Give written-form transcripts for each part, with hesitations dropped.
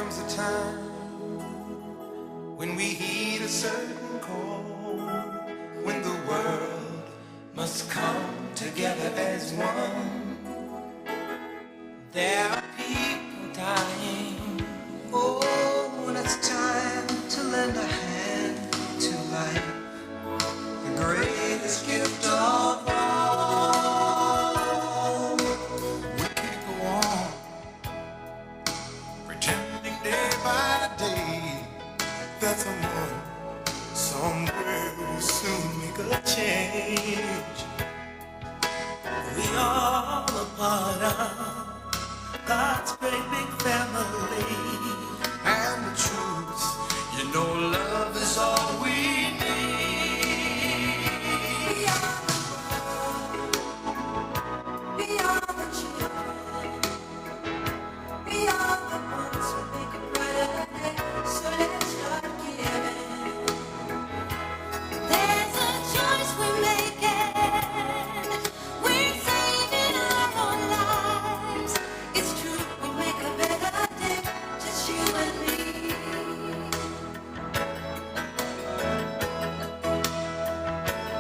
comes a time when we heed a certain call, when the world must come together as one. There are people dying. Oh, when it's time to lend a hand to life, the greatest gift of all. We can't go on pretending day by day that someone somewhere will soon make a change. We are a part of God's great big family, and the truth, you know, love is all we need. We are the world, we are the children, we are the ones who make a brighter day, so let's start giving. There's a choice we're making, we're saving our own lives. It's true, we make a better day, just you and me.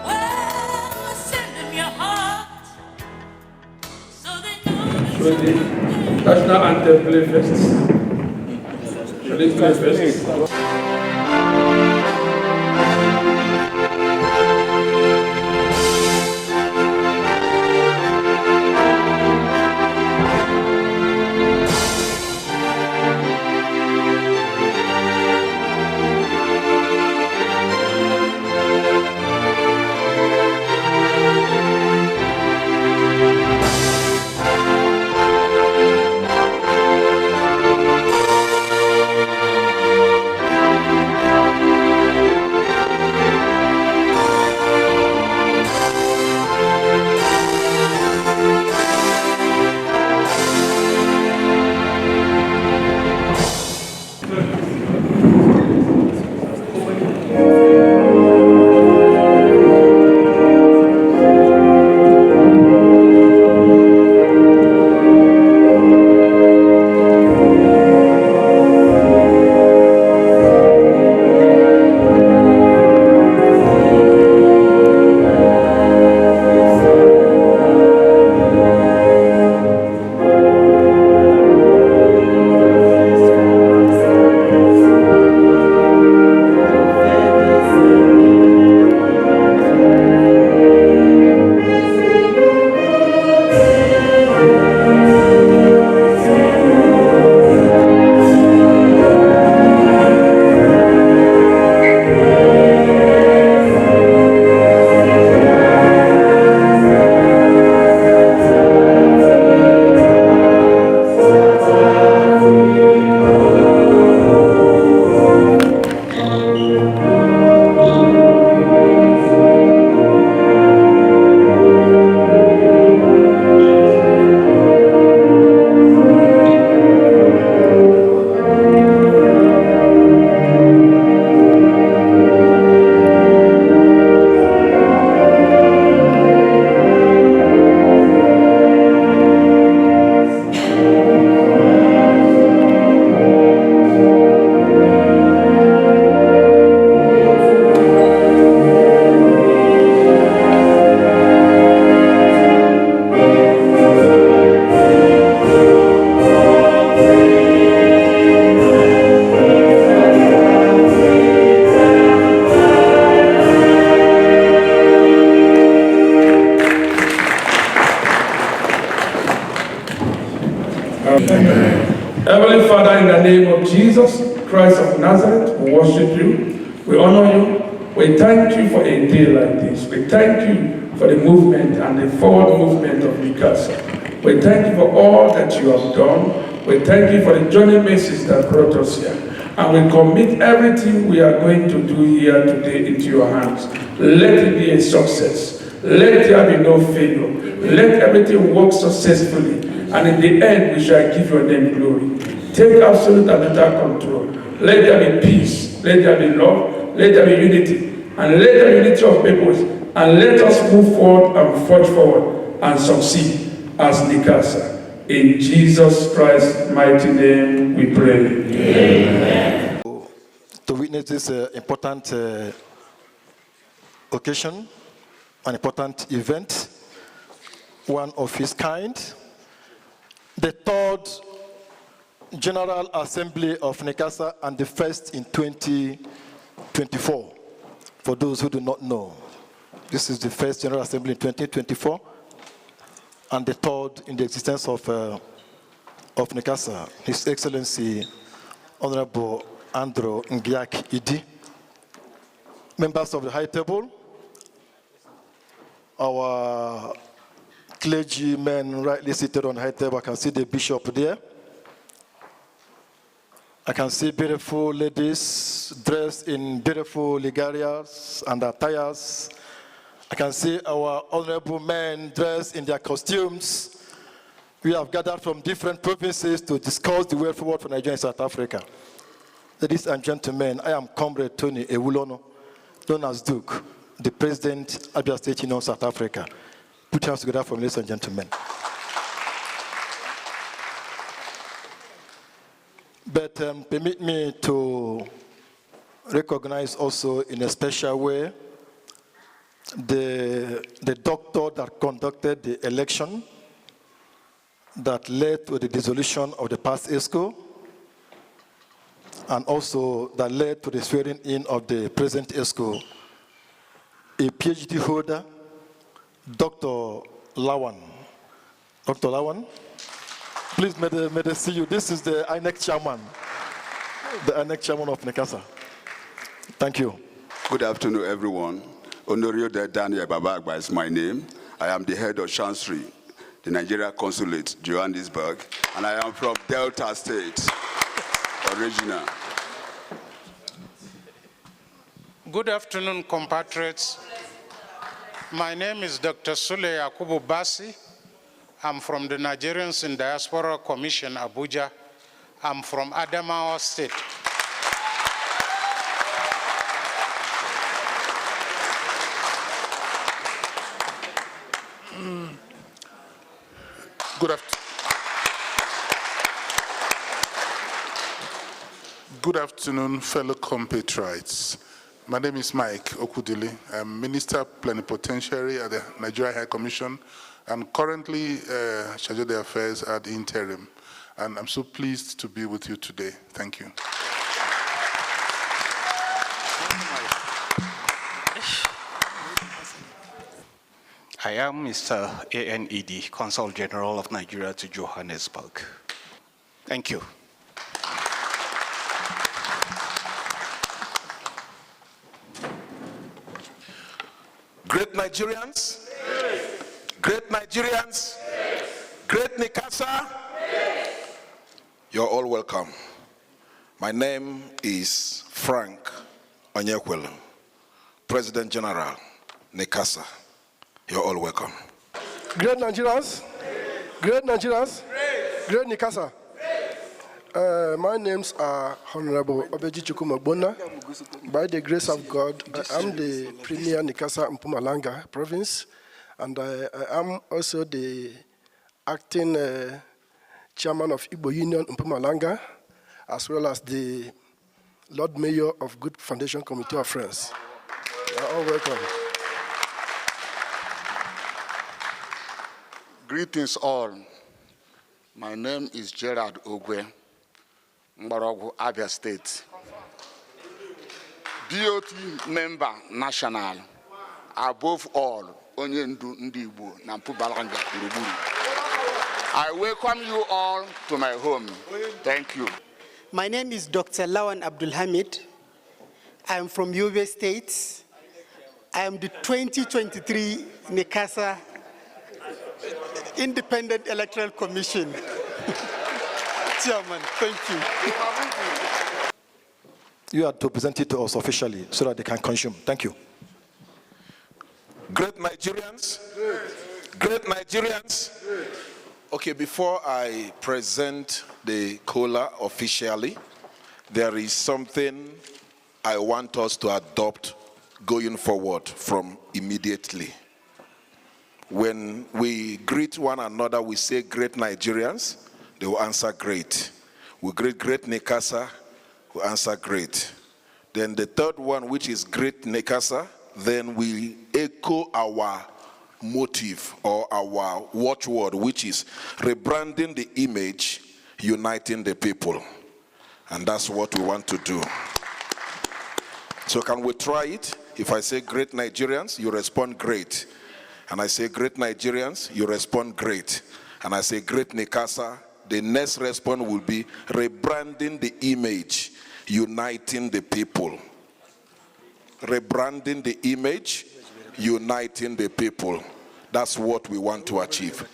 Well, send them your heart, so they know So the national anthem play first. Shall it play first? Heavenly Father, in the name of Jesus Christ of Nazareth, we worship you, we honor you, we thank you for a day like this. We thank you for the movement and the forward movement of NICASA. We thank you for all that you have done. We thank you for the journey message that brought us here. And we commit everything we are going to do here today into your hands. Let it be a success. Let there be no failure. Let everything work successfully. And in the end, we shall give your name glory. Take absolute and total control. Let there be peace. Let there be love. Let there be unity. And let there be unity of purpose. And let us move forward and forge forward and succeed as NICASA. In Jesus Christ's mighty name we pray. Amen. To witness this important occasion, an important event, one of its kind, the third General Assembly of NICASA and the first in 2024. For those who do not know, this is the first General Assembly in 2024 and the third in the existence of NICASA. His Excellency, Honorable Andrew Ngiak Idi, members of the High Table, our clergymen rightly seated on the High Table. I can see the bishop there. I can see beautiful ladies dressed in beautiful legarias and attires. I can see our honorable men dressed in their costumes. We have gathered from different provinces to discuss the way forward for Nigeria and South Africa. Ladies and gentlemen, I am Comrade Tony Ewulono, known as Duke, the President of Abia State Union, South Africa. Put your hands together for me, ladies and gentlemen. But permit me to recognize also in a special way the doctor that conducted the election that led to the dissolution of the past ESCO and also that led to the swearing in of the present ESCO, a PhD holder, Dr. Lawan. Dr. Lawan, please may they see you. This is the INEC chairman, of NICASA. Thank you. Good afternoon, everyone. Honorio de Daniel Babagba is my name. I am the head of Chancery, the Nigeria Consulate, Johannesburg, and I am from Delta State, original. Good afternoon, compatriots. My name is Dr. Sule Yakubu Basi. I'm from the Nigerians in Diaspora Commission, Abuja. I'm from Adamawa State. Good afternoon, fellow compatriots. My name is Mike Okudili. I'm Minister Plenipotentiary at the Nigeria High Commission and currently Charge of the Affairs at the interim. And I'm so pleased to be with you today. Thank you. I am Mr. ANED, Consul General of Nigeria to Johannesburg. Thank you. Great Nigerians? Yes. Great Nigerians? Yes. Great NICASA? Yes. You're all welcome. My name is Frank Onyekwelu, President General, NICASA. You're all welcome. Great Nigerians? Great Nigerians? Great NICASA? My names are Honorable Obeji Chukwumagbona. By the grace of God, I am the Premier NICASA Mpumalanga province, and I am also the acting chairman of Igbo Union Mpumalanga, as well as the Lord Mayor of Good Foundation Committee of Friends. You are all welcome. Greetings all. My name is Gerard Ogwe, Mbaragu, Abia State. DOT member national, above all, Onyendu Ndibu, Nampubalanga, Uruburu. I welcome you all to my home. Thank you. My name is Dr. Lawan Abdul Hamid. I am from Yobe State. I am the 2023 NICASA Independent Electoral Commission Chairman. Thank you. You are to present it to us officially so that they can consume. Thank you. Great Nigerians? Great Nigerians? Okay, before I present the cola officially, there is something I want us to adopt going forward from immediately. When we greet one another, we say great Nigerians, they will answer great. We greet great NICASA, we answer great. Then the third one, which is great NICASA, then we echo our motive or our watchword, which is rebranding the image, uniting the people. And that's what we want to do. So can we try it? If I say great Nigerians, you respond great. And I say great Nigerians, you respond great. And I say great NICASA, the next response will be rebranding the image, uniting the people. Rebranding the image, uniting the people. That's what we want to achieve.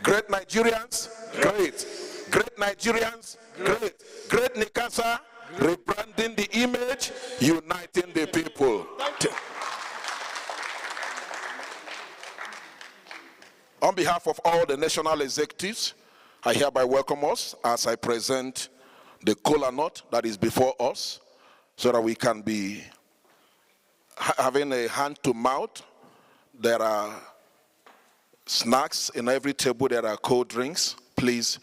Great Nigerians, great. Great Nigerians, great. Great NICASA, rebranding the image, uniting the people. On behalf of all the national executives, I hereby welcome us as I present the kola nut that is before us, so that we can be having a hand to mouth. There are snacks in every table. There are cold drinks. Please,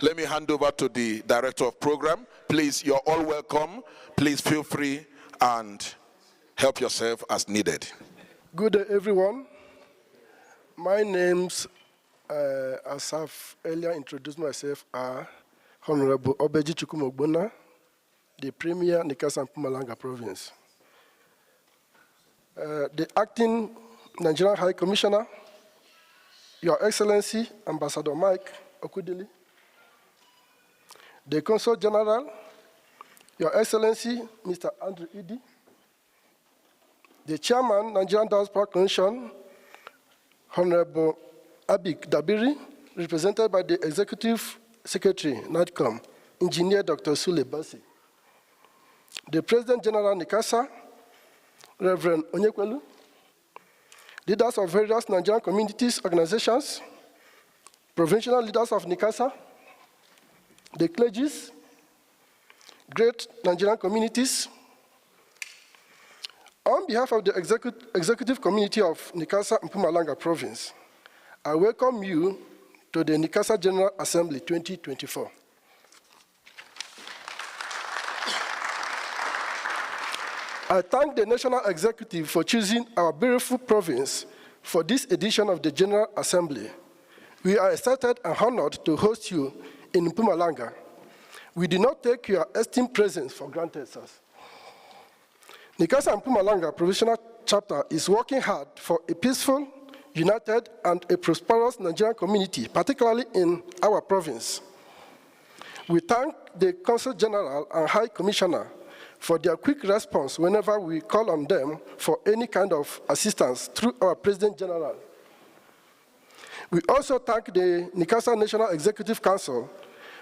let me hand over to the director of program. Please, you're all welcome. Please feel free and help yourself as needed. Good day, everyone. My name's, as I've earlier introduced myself, are Honorable Obeji Chukwumogbona, the Premier NICASA and Mpumalanga Province. The Acting Nigerian High Commissioner, Your Excellency, Ambassador Mike Okudili, the Consul General, Your Excellency, Mr. Andrew Idi, the Chairman, Nigerian Diaspora Commission, Honorable Abik Dabiri, represented by the Executive Secretary, NICAM, Engineer Dr. Sule Basi, the President General NICASA, Reverend Onyekwelu, leaders of various Nigerian communities, organizations, provincial leaders of NICASA, the clergies, great Nigerian communities. On behalf of the executive community of NICASA and Mpumalanga Province, I welcome you to the NICASA General Assembly 2024. I thank the National Executive for choosing our beautiful province for this edition of the General Assembly. We are excited and honored to host you in Mpumalanga. We do not take your esteemed presence for granted, sirs. NICASA and Mpumalanga Provincial Chapter is working hard for a peaceful, united, and a prosperous Nigerian community, particularly in our province. We thank the Consul General and High Commissioner for their quick response whenever we call on them for any kind of assistance through our President General. We also thank the NICASA National Executive Council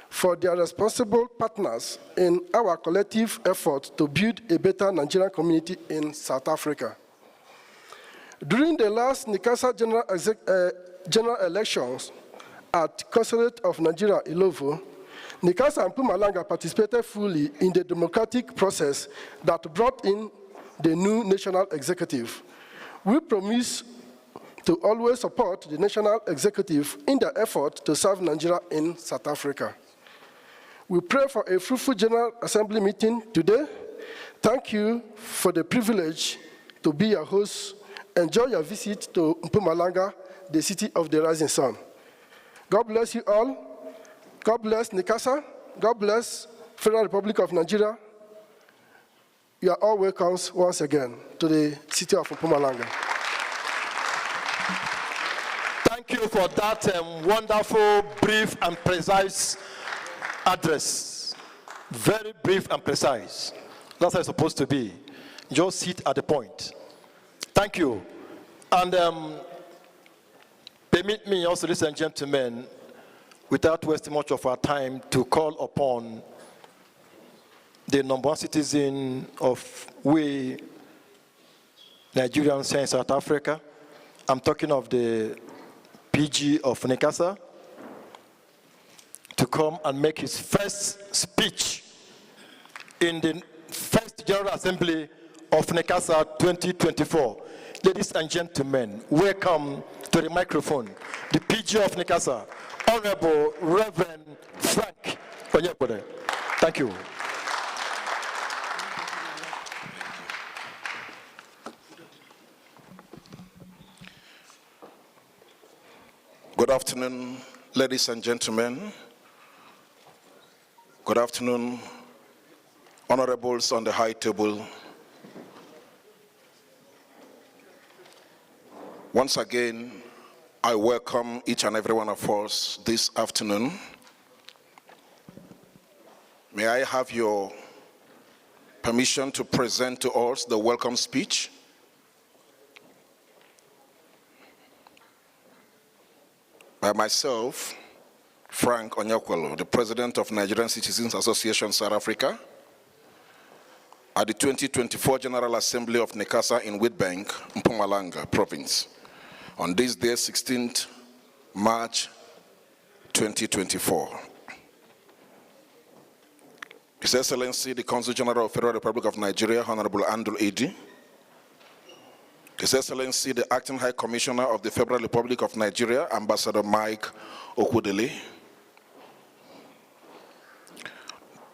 for their responsible partners in our collective effort to build a better Nigerian community in South Africa. During the last NICASA general elections at Consulate of Nigeria, Ilovo, NICASA and Mpumalanga participated fully in the democratic process that brought in the new national executive. We promise to always support the national executive in their effort to serve Nigeria in South Africa. We pray for a fruitful General Assembly meeting today. Thank you for the privilege to be your host. Enjoy your visit to Mpumalanga, the city of the rising sun. God bless you all. God bless NICASA. God bless Federal Republic of Nigeria. You are all welcome once again to the city of Mpumalanga. Thank you for that wonderful, brief, and precise address. Very brief and precise. That's how it's supposed to be. Just sit at the point. Thank you. And permit me also, ladies and gentlemen, without wasting much of our time, to call upon the number one citizen of we Nigerians here in South Africa. I'm talking of the PG of NICASA, to come and make his first speech in the first General Assembly of NICASA 2024. Ladies and gentlemen, welcome to to the microphone the PG of NICASA, Honorable Reverend Frank Onyekode. Thank you. Good afternoon, ladies and gentlemen. Good afternoon, honorables on the high table. Once again, I welcome each and every one of us this afternoon. May I have your permission to present to us the welcome speech? By myself, Frank Onyekode, the President of Nigerian Citizens Association South Africa, at the 2024 General Assembly of NICASA in Witbank, Mpumalanga Province, on this day, 16th March 2024. His Excellency, the Consul General of the Federal Republic of Nigeria, Honorable Andrew Edi, His Excellency, the Acting High Commissioner of the Federal Republic of Nigeria, Ambassador Mike Okudili,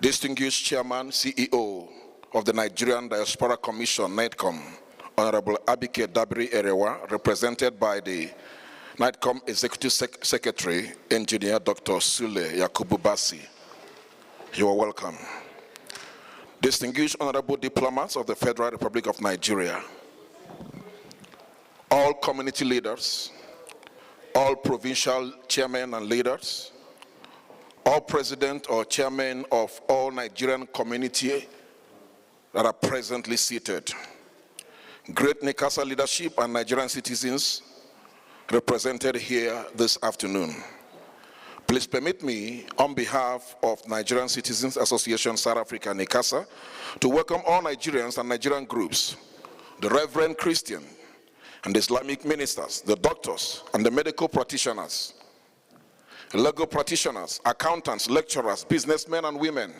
Distinguished Chairman, CEO of the Nigerian Diaspora Commission, NIDCOM, Honorable Abike Dabiri Erewa, represented by the NIDCOM Executive Secretary, Engineer Dr. Sule Yakubu Basi. You are welcome. Distinguished Honorable Diplomats of the Federal Republic of Nigeria, all community leaders, all provincial chairmen and leaders, all president or chairmen of all Nigerian community that are presently seated, great NICASA leadership and Nigerian citizens represented here this afternoon. Please permit me, on behalf of Nigerian Citizens Association South Africa, NICASA, to welcome all Nigerians and Nigerian groups, the Reverend Christian and the Islamic ministers, the doctors and the medical practitioners, legal practitioners, accountants, lecturers, businessmen and women,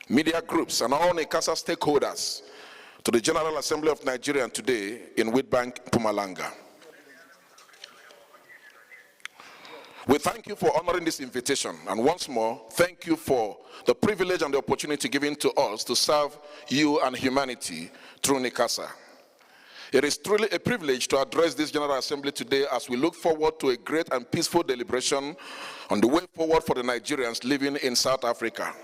media groups, and all NICASA stakeholders to the General Assembly of Nigeria today in Witbank, Mpumalanga. We thank you for honoring this invitation, and once more, thank you for the privilege and the opportunity given to us to serve you and humanity through NICASA. It is truly a privilege to address this General Assembly today as we look forward to a great and peaceful deliberation on the way forward for the Nigerians living in South Africa.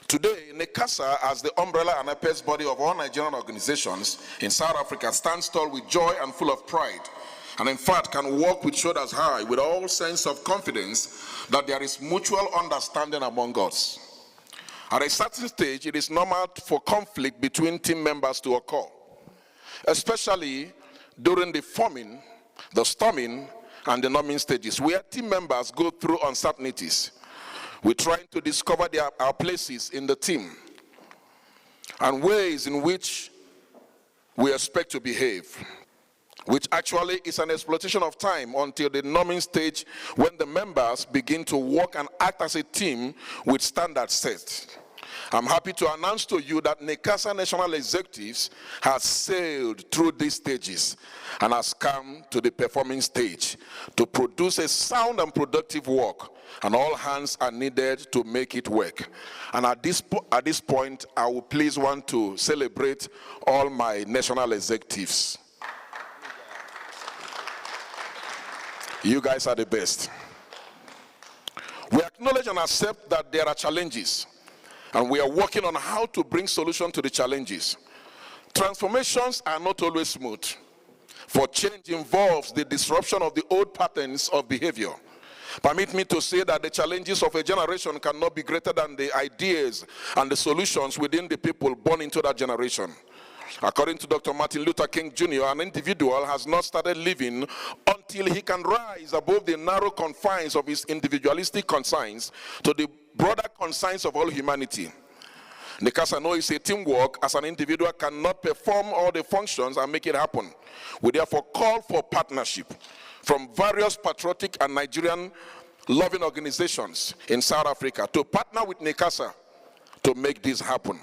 Today, NICASA, as the umbrella and apex body of all Nigerian organizations in South Africa, stands tall with joy and full of pride, and in fact can walk with shoulders high with all sense of confidence that there is mutual understanding among us. At a certain stage, it is normal for conflict between team members to occur, especially during the forming, the storming, and the numbing stages, where team members go through uncertainties. We're trying to discover our places in the team and ways in which we expect to behave, which actually is an exploitation of time until the numbing stage when the members begin to work and act as a team with standards set. I'm happy to announce to you that NICASA National Executives has sailed through these stages and has come to the performing stage to produce a sound and productive work, and all hands are needed to make it work. And at this point, I will please want to celebrate all my national executives. You guys are the best. We acknowledge and accept that there are challenges, and we are working on how to bring solutions to the challenges. Transformations are not always smooth, for change involves the disruption of the old patterns of behavior. Permit me to say that the challenges of a generation cannot be greater than the ideas and the solutions within the people born into that generation. According to Dr. Martin Luther King Jr., an individual has not started living until he can rise above the narrow confines of his individualistic concerns to the broader concerns of all humanity. NICASA knows a teamwork as an individual cannot perform all the functions and make it happen. We therefore call for partnership from various patriotic and Nigerian loving organizations in South Africa to partner with NICASA to make this happen.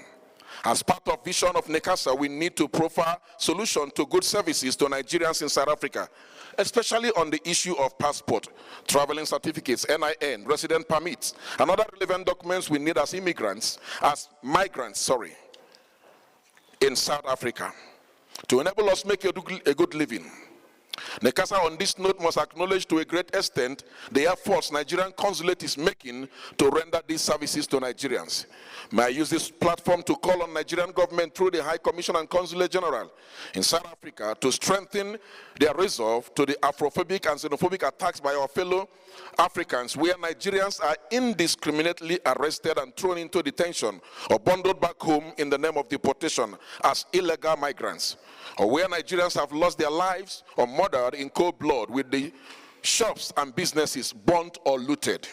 As part of vision of NICASA, we need to profile solutions to good services to Nigerians in South Africa, especially on the issue of passport, traveling certificates, NIN, resident permits, and other relevant documents we need as migrants, in South Africa, to enable us make a good living. NICASA on this note must acknowledge to a great extent the efforts Nigerian consulate is making to render these services to Nigerians. May I use this platform to call on Nigerian government through the High Commission and Consulate General in South Africa to strengthen their resolve to the Afrophobic and xenophobic attacks by our fellow Africans, where Nigerians are indiscriminately arrested and thrown into detention or bundled back home in the name of deportation as illegal migrants, or where Nigerians have lost their lives or murdered in cold blood with the shops and businesses burnt or looted.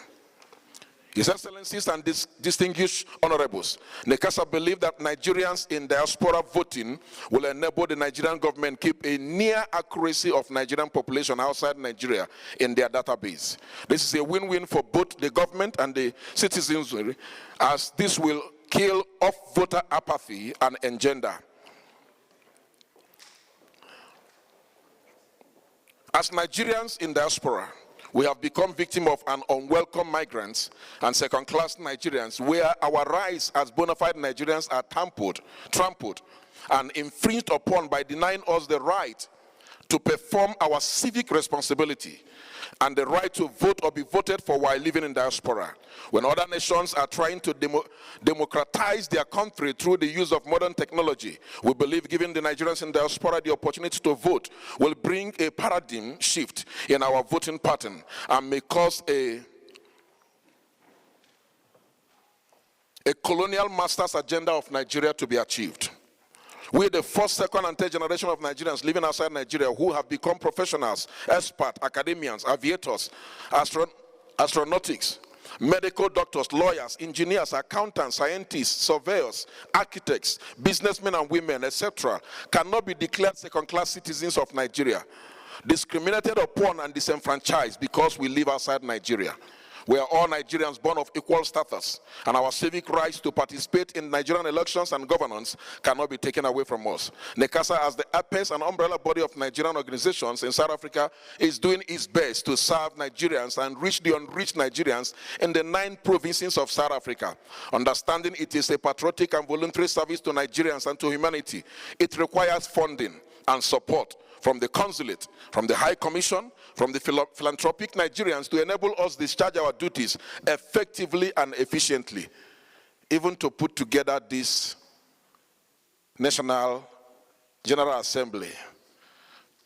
His Excellencies and distinguished honorables, NICASA believe that Nigerians in diaspora voting will enable the Nigerian government keep a near accuracy of Nigerian population outside Nigeria in their database. This is a win-win for both the government and the citizens, as this will kill off voter apathy and engender. As Nigerians in diaspora, we have become victims of an unwelcome migrants and second-class Nigerians, where our rights as bona fide Nigerians are trampled and infringed upon by denying us the right to perform our civic responsibility and the right to vote or be voted for while living in diaspora. When other nations are trying to democratize their country through the use of modern technology, we believe giving the Nigerians in diaspora the opportunity to vote will bring a paradigm shift in our voting pattern and may cause a colonial master's agenda of Nigeria to be achieved. We are the first, second, and third generation of Nigerians living outside Nigeria who have become professionals, experts, academians, aviators, astronautics, medical doctors, lawyers, engineers, accountants, scientists, surveyors, architects, businessmen and women, etc., cannot be declared second-class citizens of Nigeria, discriminated upon and disenfranchised because we live outside Nigeria. We are all Nigerians born of equal status, and our civic rights to participate in Nigerian elections and governance cannot be taken away from us. NICASA, as the apex and umbrella body of Nigerian organizations in South Africa, is doing its best to serve Nigerians and reach the unreached Nigerians in the 9 provinces of South Africa. Understanding it is a patriotic and voluntary service to Nigerians and to humanity, it requires funding and support from the consulate, from the High Commission, from the philanthropic Nigerians to enable us discharge our duties effectively and efficiently. Even to put together this National General Assembly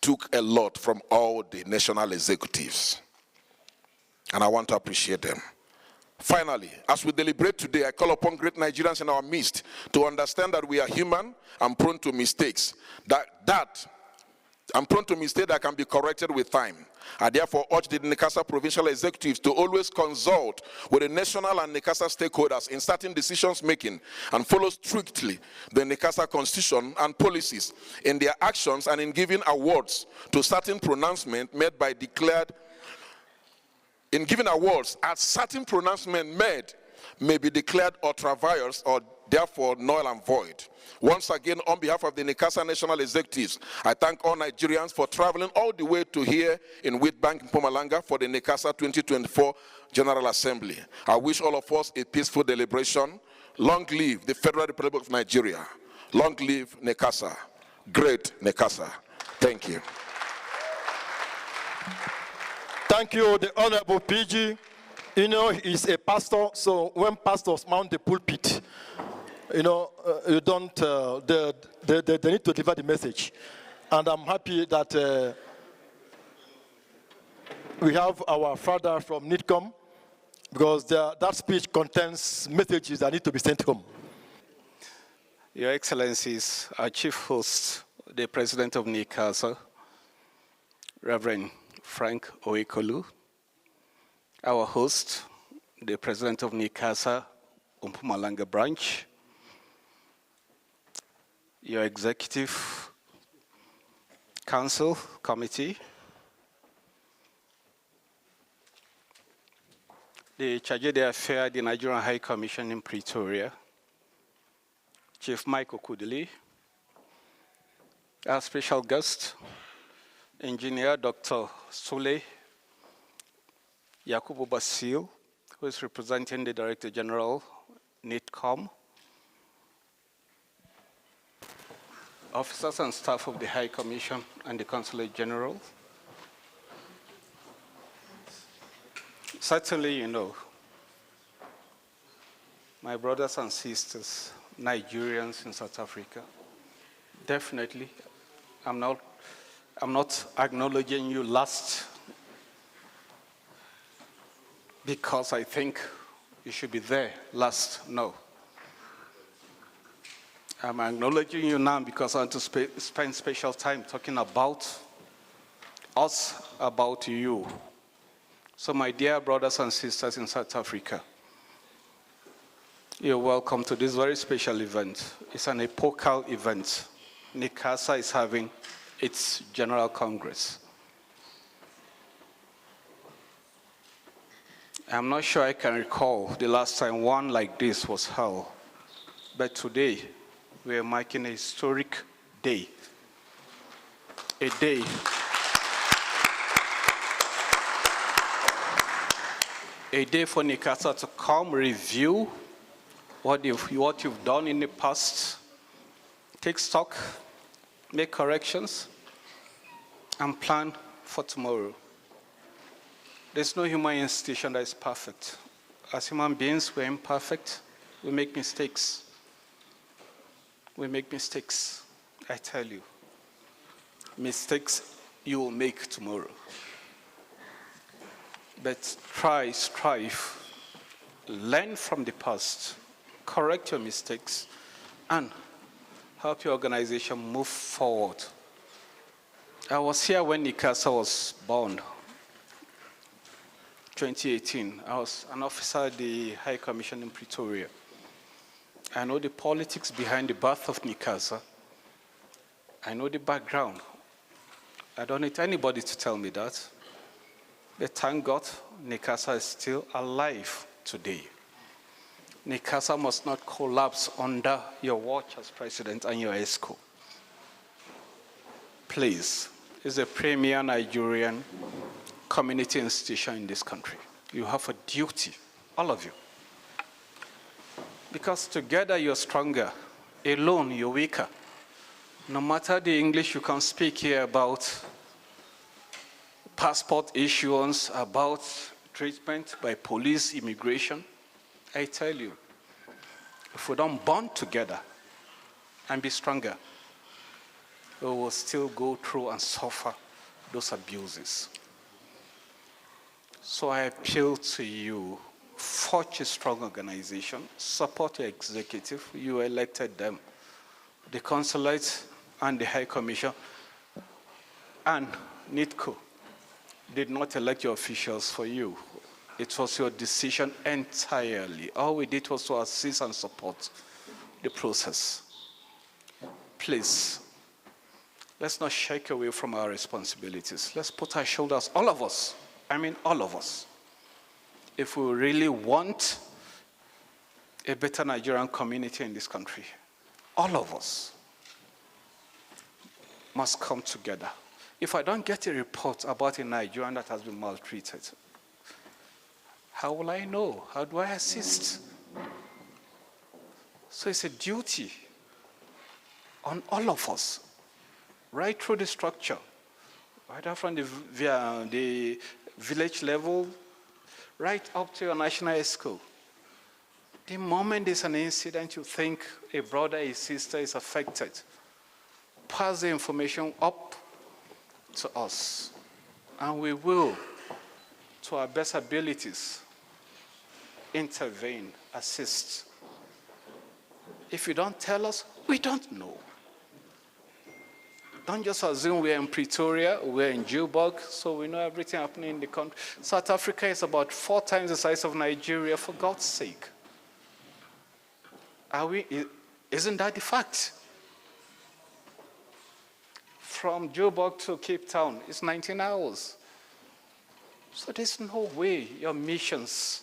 took a lot from all the national executives, and I want to appreciate them. Finally, as we deliberate today, I call upon great Nigerians in our midst to understand that we are human and prone to mistakes, I'm prone to mistake that can be corrected with time. I therefore urge the NICASA provincial executives to always consult with the national and NICASA stakeholders in certain decisions making and follow strictly the NICASA constitution and policies in their actions and in giving awards to certain pronouncements made by as certain pronouncements made may be declared ultra-vires or therefore null and void. Once again, on behalf of the NICASA national executives, I thank all Nigerians for traveling all the way to here in Witbank, Mpumalanga for the NICASA 2024 General Assembly. I wish all of us a peaceful deliberation. Long live the Federal Republic of Nigeria. Long live NICASA. Great NICASA. Thank you. Thank you, the Honorable PG. You know, he's a pastor, so when pastors mount the pulpit, you know, they need to deliver the message. And I'm happy that we have our father from NITCOM, because that speech contains messages that need to be sent home. Your Excellencies, our chief host, the President of NICASA, Reverend Frank Oekolu, our host, the President of NICASA, Mpumalanga branch, your Executive Council Committee, the Charge d'Affaires, the Nigerian High Commission in Pretoria, Chief Mike Okudili, our special guest, Engineer Dr. Sule Yakubu Basil, who is representing the Director General, NITCOM, officers and staff of the High Commission and the Consulate General. Certainly, you know, my brothers and sisters, Nigerians in South Africa, definitely, I'm not acknowledging you last because I think you should be there last. No. I'm acknowledging you now because I want to spend special time talking about us, about you. So my dear brothers and sisters in South Africa, you're welcome to this very special event. It's an epochal event. NICASA is having its General Congress. I'm not sure I can recall the last time one like this was held, but today we are marking a historic day. A day for NICASA to come review what you've done in the past, take stock, make corrections, and plan for tomorrow. There's no human institution that is perfect. As human beings, we're imperfect. We make mistakes. We make mistakes, I tell you. Mistakes you will make tomorrow. But try, strive, learn from the past, correct your mistakes, and help your organization move forward. I was here when NICASA was born, 2018. I was an officer at the High Commission in Pretoria. I know the politics behind the birth of NICASA. I know the background. I don't need anybody to tell me that. But thank God, NICASA is still alive today. NICASA must not collapse under your watch as president and your ESCO. Please, it's a premier Nigerian community institution in this country. You have a duty, all of you. Because together you're stronger, alone you're weaker. No matter the English you can speak here about passport issuance, about treatment by police, immigration, I tell you, if we don't bond together and be stronger, we will still go through and suffer those abuses. So I appeal to you, forge a strong organization, support your executive, you elected them, the consulate and the High Commission, and NITCO did not elect your officials for you. It was your decision entirely. All we did was to assist and support the process. Please, let's not shake away from our responsibilities. Let's put our shoulders, all of us, I mean all of us. If we really want a better Nigerian community in this country, all of us must come together. If I don't get a report about a Nigerian that has been maltreated, how will I know? How do I assist? So it's a duty on all of us, right through the structure, right from the village level, right up to your national ESCO. The moment there's an incident, you think a brother, a sister is affected, pass the information up to us, and we will, to our best abilities, intervene, assist. If you don't tell us, we don't know. Don't just assume we're in Pretoria, we're in Joburg, so we know everything happening in the country. South Africa is about 4 times the size of Nigeria, for God's sake. Isn't that the fact? From Joburg to Cape Town, it's 19 hours. So there's no way your missions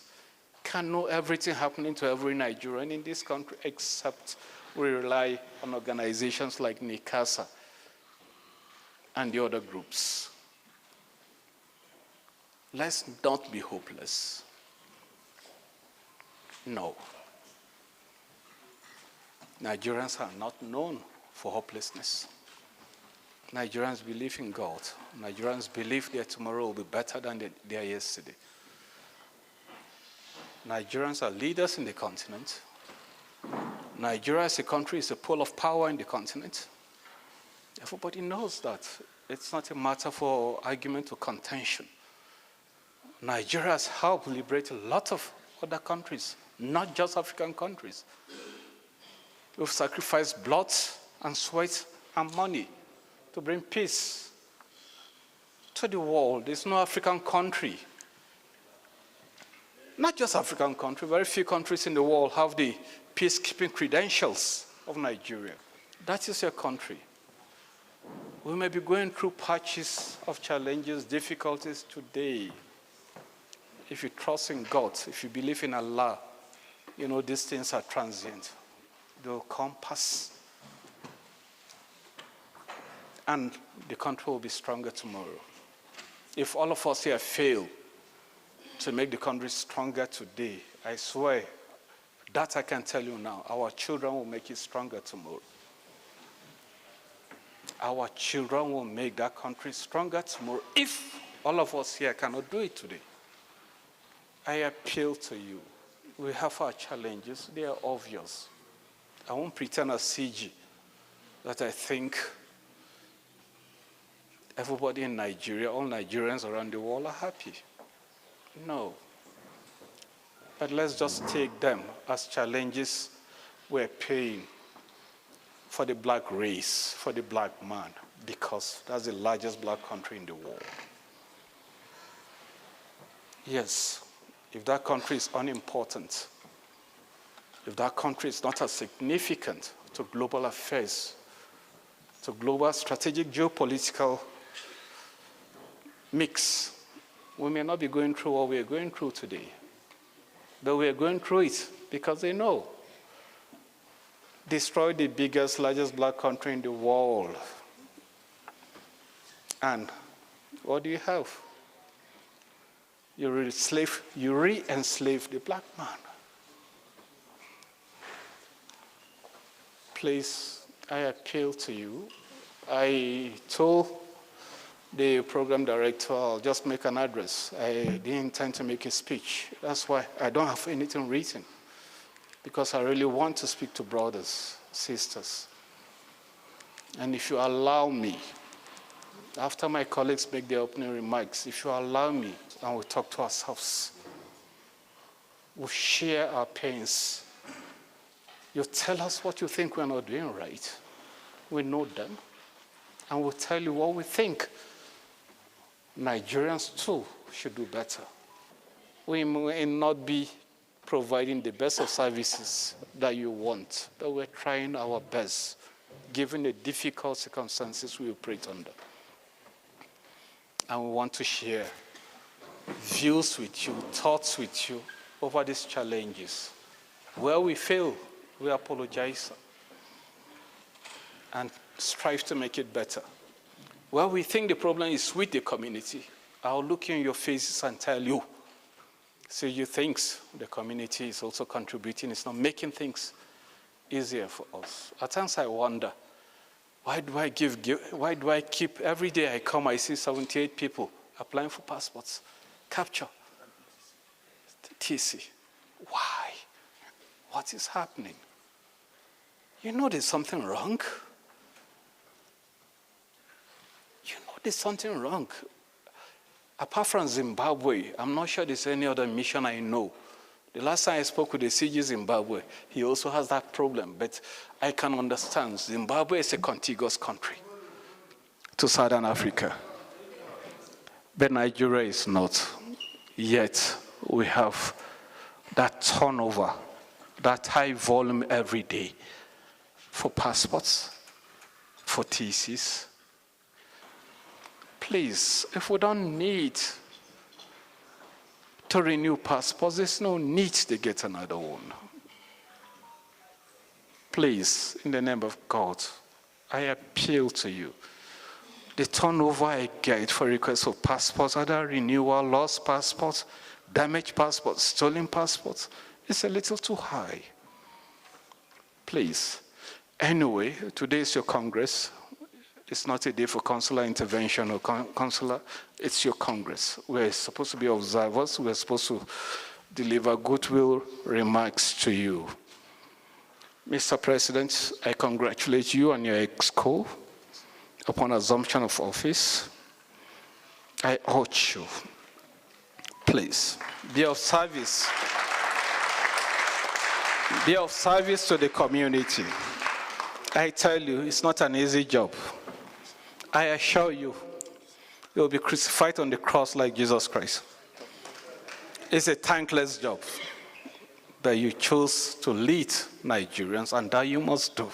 can know everything happening to every Nigerian in this country except We rely on organizations like NICASA and the other groups. Let's not be hopeless. No. Nigerians are not known for hopelessness. Nigerians believe in God. Nigerians believe their tomorrow will be better than their yesterday. Nigerians are leaders in the continent. Nigeria as a country is a pole of power in the continent. Everybody knows that. It's not a matter for argument or contention. Nigeria has helped liberate a lot of other countries, not just African countries. We've sacrificed blood and sweat and money to bring peace to the world. There's no African country, not just African country, very few countries in the world have the peacekeeping credentials of Nigeria. That is your country. We may be going through patches of challenges, difficulties today. If you trust in God, if you believe in Allah, you know these things are transient. They will come pass. And the country will be stronger tomorrow. If all of us here fail to make the country stronger today, I swear, that I can tell you now, our children will make it stronger tomorrow. Our children will make that country stronger tomorrow if all of us here cannot do it today. I appeal to you. We have our challenges. They are obvious. I won't pretend as CG that I think everybody in Nigeria, all Nigerians around the world are happy. No. But let's just take them as challenges we're paying for the black race, for the black man, because that's the largest black country in the world. Yes, if that country is unimportant, if that country is not as significant to global affairs, to global strategic geopolitical mix, we may not be going through what we are going through today. But we are going through it because they know. Destroy the biggest, largest black country in the world. And what do you have? You re-enslave the black man. Please, I appeal to you. I told the program director, I'll just make an address. I didn't intend to make a speech. That's why I don't have anything written, because I really want to speak to brothers, sisters. And if you allow me, after my colleagues make their opening remarks, if you allow me, and we'll talk to ourselves, we'll share our pains. You tell us what you think we're not doing right. We know them, and we'll tell you what we think. Nigerians too should do better. We may not be providing the best of services that you want, but we're trying our best, given the difficult circumstances we operate under. And we want to share views with you, thoughts with you over these challenges. Where we fail, we apologize and strive to make it better. Where we think the problem is with the community, I'll look in your faces and tell you, so you think the community is also contributing, it's not making things easier for us. At times I wonder, why do I keep, every day I come, I see 78 people applying for passports, capture, TC. Why? What is happening? You know there's something wrong. You know there's something wrong. Apart from Zimbabwe, I'm not sure there's any other mission I know. The last time I spoke with the CG Zimbabwe, he also has that problem, but I can understand. Zimbabwe is a contiguous country to Southern Africa, but Nigeria is not. Yet we have that turnover, that high volume every day for passports, for TCs. Please, if we don't need to renew passports, there's no need to get another one. please, in the name of God, I appeal to you. The turnover I get for requests for passports, either renewal, lost passports, damaged passports, stolen passports, is a little too high. Please. Anyway, today is your Congress. It's not a day for consular intervention or consular. It's your Congress. We're supposed to be observers. We're supposed to deliver goodwill remarks to you. Mr. President, I congratulate you and your EXCO upon assumption of office. I urge you, please, be of service. Be of service to the community. I tell you, it's not an easy job. I assure you, you'll be crucified on the cross like Jesus Christ. It's a thankless job, but you chose to lead Nigerians, and that you must do.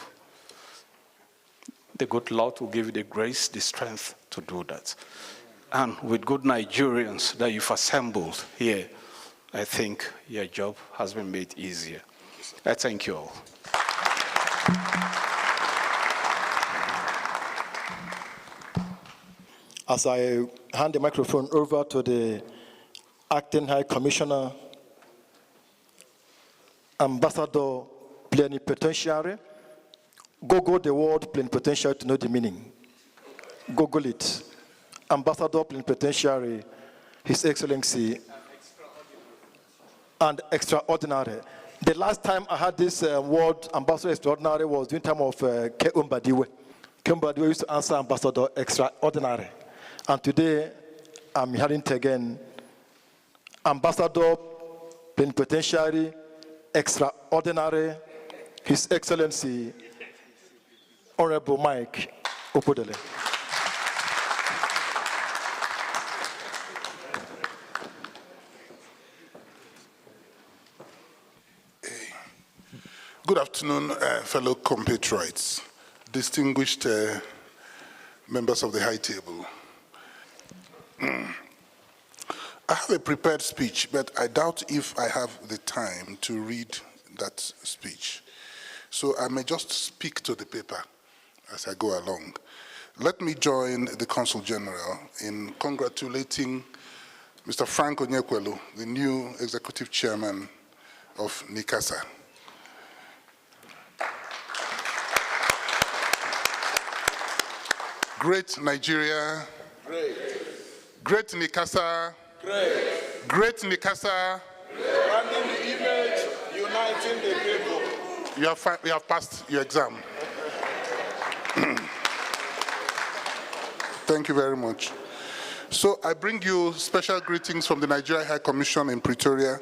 The good Lord will give you the grace, the strength to do that. And with good Nigerians that you've assembled here, I think your job has been made easier. I thank you all. As I hand the microphone over to the Acting High Commissioner, Ambassador Plenipotentiary, Google the word plenipotentiary to know the meaning. Google it. Ambassador Plenipotentiary, His Excellency, and extraordinary. The last time I had this word, Ambassador Extraordinary, was during time of Keumbadiwe. Keumbadiwe used to answer Ambassador Extraordinary. And today, I'm hearing it again, Ambassador Plenipotentiary, Extraordinary, His Excellency, Honorable Mike Opodele. Good afternoon, fellow compatriots, distinguished members of the high table. I have a prepared speech, but I doubt if I have the time to read that speech. So I may just speak to the paper as I go along. Let me join the Consul General in congratulating Mr. Frank Onyekwelu, the new Executive Chairman of NICASA. Great Nigeria. Great. Great NICASA. Great. Great NICASA. Branding the image, uniting the people. You have passed your exam. Thank you very much. So I bring you special greetings from the Nigeria High Commission in Pretoria.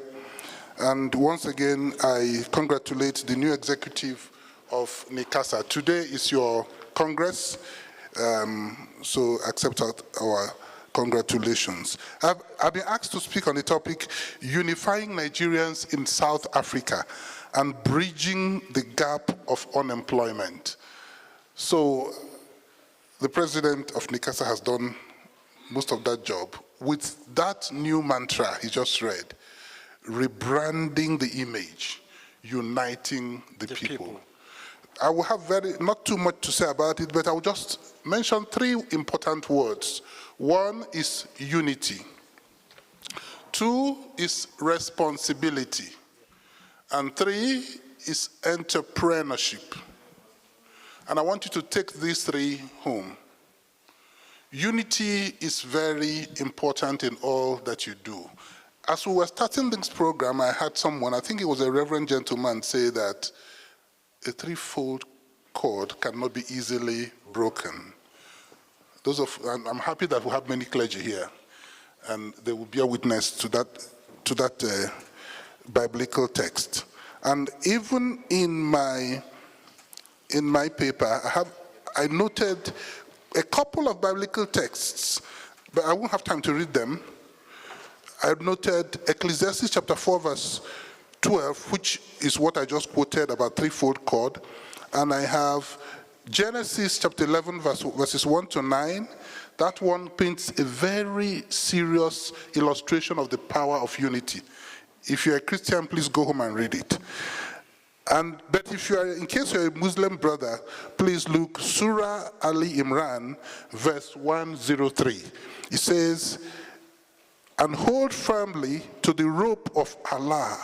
And once again, I congratulate the new executive of NICASA. Today is your Congress. So accept our congratulations. I've been asked to speak on the topic, unifying Nigerians in South Africa and bridging the gap of unemployment. So the president of NICASA has done most of that job with that new mantra he just read, rebranding the image, uniting the people. I will have not too much to say about it, but I will just mention three important words. One is unity. Two is responsibility. And three is entrepreneurship. And I want you to take these three home. Unity is very important in all that you do. As we were starting this program, I had someone, I think it was a reverend gentleman, say that a threefold cord cannot be easily broken. I'm happy that we have many clergy here, and they will bear witness to that biblical text. And even in my paper, I noted a couple of biblical texts, but I won't have time to read them. I noted Ecclesiastes chapter 4, verse 12, which is what I just quoted about threefold cord. And I have Genesis chapter 11, verses 1 to 9. That one paints a very serious illustration of the power of unity. If you're a Christian, please go home and read it. But if you are, in case you're a Muslim brother, please look Surah Ali Imran, verse 103. It says, and hold firmly to the rope of Allah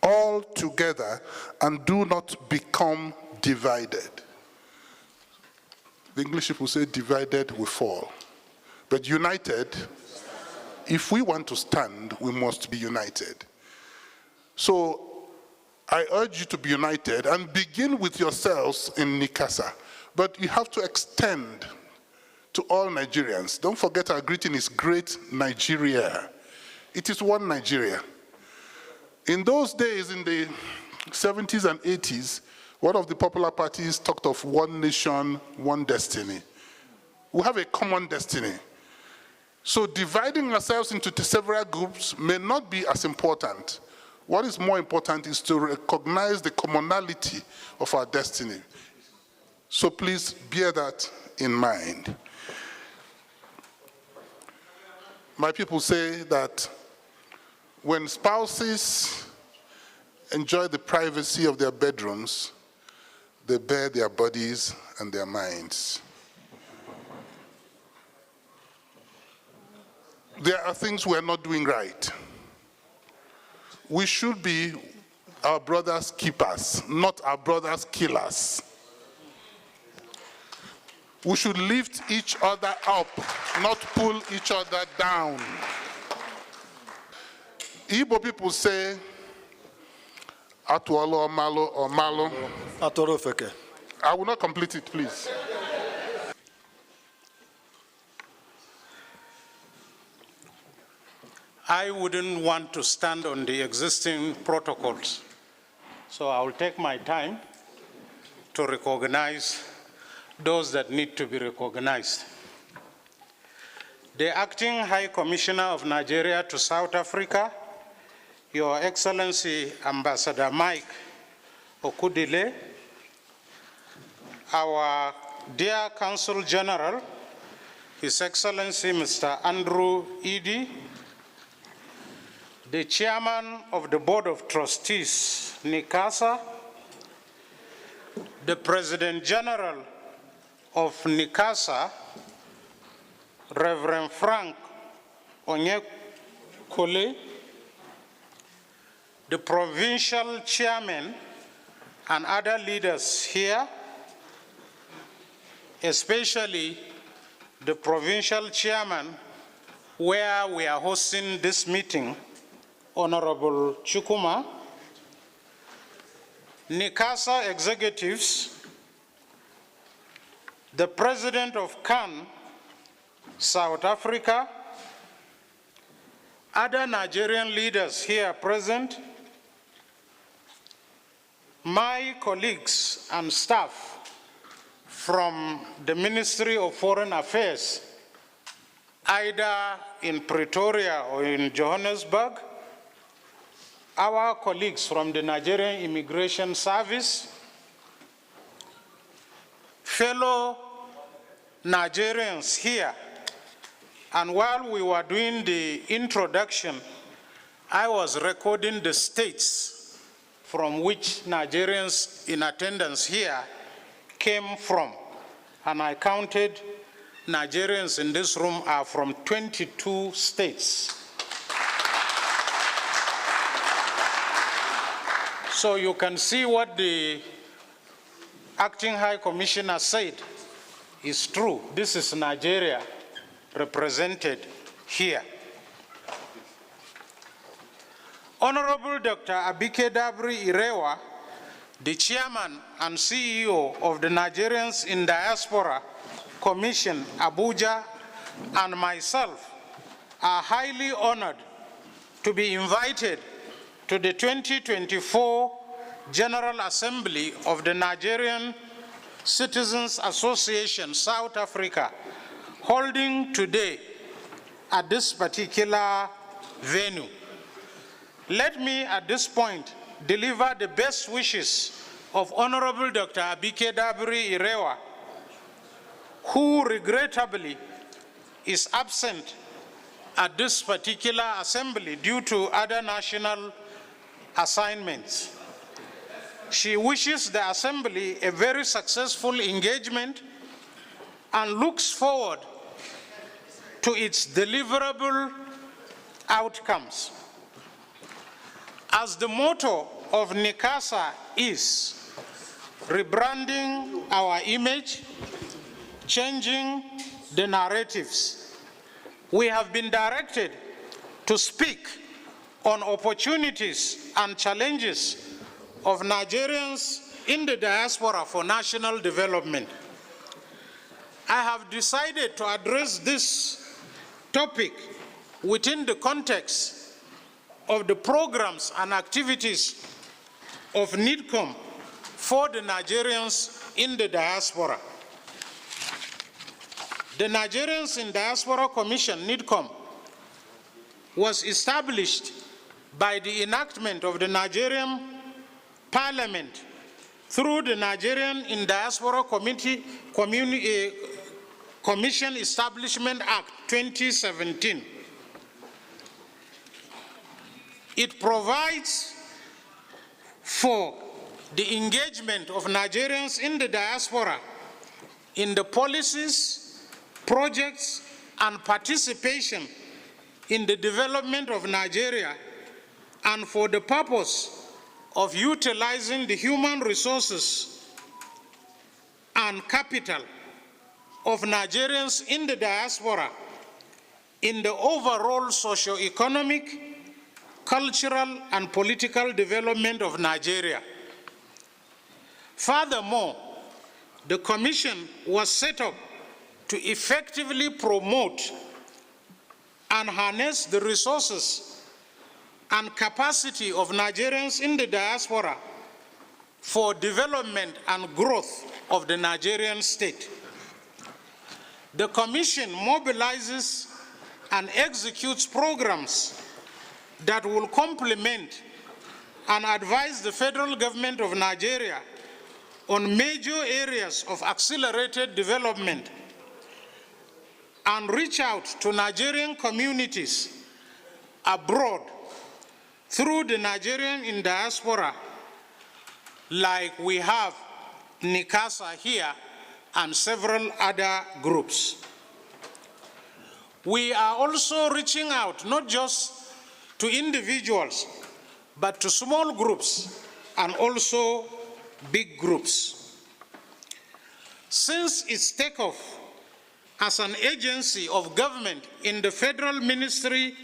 all together and do not become divided. The English people say divided we fall. But united, if we want to stand, we must be united. So I urge you to be united and begin with yourselves in NICASA. But you have to extend to all Nigerians. Don't forget our greeting is Great Nigeria. It is one Nigeria. In those days, in the 70s and 80s, one of the popular parties talked of one nation, one destiny. We have a common destiny. So dividing ourselves into several groups may not be as important. What is more important is to recognize the commonality of our destiny. So please bear that in mind. My people say that when spouses enjoy the privacy of their bedrooms, they bare their bodies and their minds. There are things we are not doing right. We should be our brothers' keepers, not our brothers' killers. We should lift each other up, not pull each other down. Igbo people say, Atuolo or malo or malo. Atorofeke. I will not complete it, please. I wouldn't want to stand on the existing protocols, so I will take my time to recognize those that need to be recognized. The Acting High Commissioner of Nigeria to South Africa, Your Excellency Ambassador Mike Okudile, our dear Consul General, His Excellency Mr. Andrew Edie, the Chairman of the Board of Trustees, NICASA, the President General of NICASA, Reverend Frank Onyekole, the Provincial Chairman and other leaders here, especially the Provincial Chairman where we are hosting this meeting, Honorable Chukuma, NICASA executives, the President of CAN, South Africa, other Nigerian leaders here present, my colleagues and staff from the Ministry of Foreign Affairs, either in Pretoria or in Johannesburg, our colleagues from the Nigerian Immigration Service, fellow Nigerians here, and while we were doing the introduction, I was recording the states from which Nigerians in attendance here came from, and I counted Nigerians in this room are from 22 states. So you can see what the Acting High Commissioner said is true. This is Nigeria represented here. Honorable Dr. Abike Dabri Irewa, the Chairman and CEO of the Nigerians in Diaspora Commission, Abuja, and myself are highly honored to be invited to the 2024 General Assembly of the Nigerian Citizens Association, South Africa, holding today at this particular venue. Let me at this point deliver the best wishes of Honorable Dr. Abike Dabri Irewa, who regrettably is absent at this particular assembly due to other national assignments. She wishes the Assembly a very successful engagement and looks forward to its deliverable outcomes. As the motto of NICASA is rebranding our image, changing the narratives, we have been directed to speak on opportunities and challenges of Nigerians in the diaspora for national development. I have decided to address this topic within the context of the programs and activities of NIDCOM for the Nigerians in the diaspora. The Nigerians in Diaspora Commission, NIDCOM, was established by the enactment of the Nigerian Parliament through the Nigerian in Diaspora Commission Establishment Act 2017. It provides for the engagement of Nigerians in the diaspora in the policies, projects, and participation in the development of Nigeria, and for the purpose of utilizing the human resources and capital of Nigerians in the diaspora in the overall socio-economic, cultural, and political development of Nigeria. Furthermore, the Commission was set up to effectively promote and harness the resources and capacity of Nigerians in the diaspora for development and growth of the Nigerian state. The Commission mobilizes and executes programs that will complement and advise the federal government of Nigeria on major areas of accelerated development and reach out to Nigerian communities abroad through the Nigerian in diaspora, like we have NICASA here and several other groups. We are also reaching out not just to individuals, but to small groups and also big groups. Since its takeoff as an agency of government in the Federal Ministry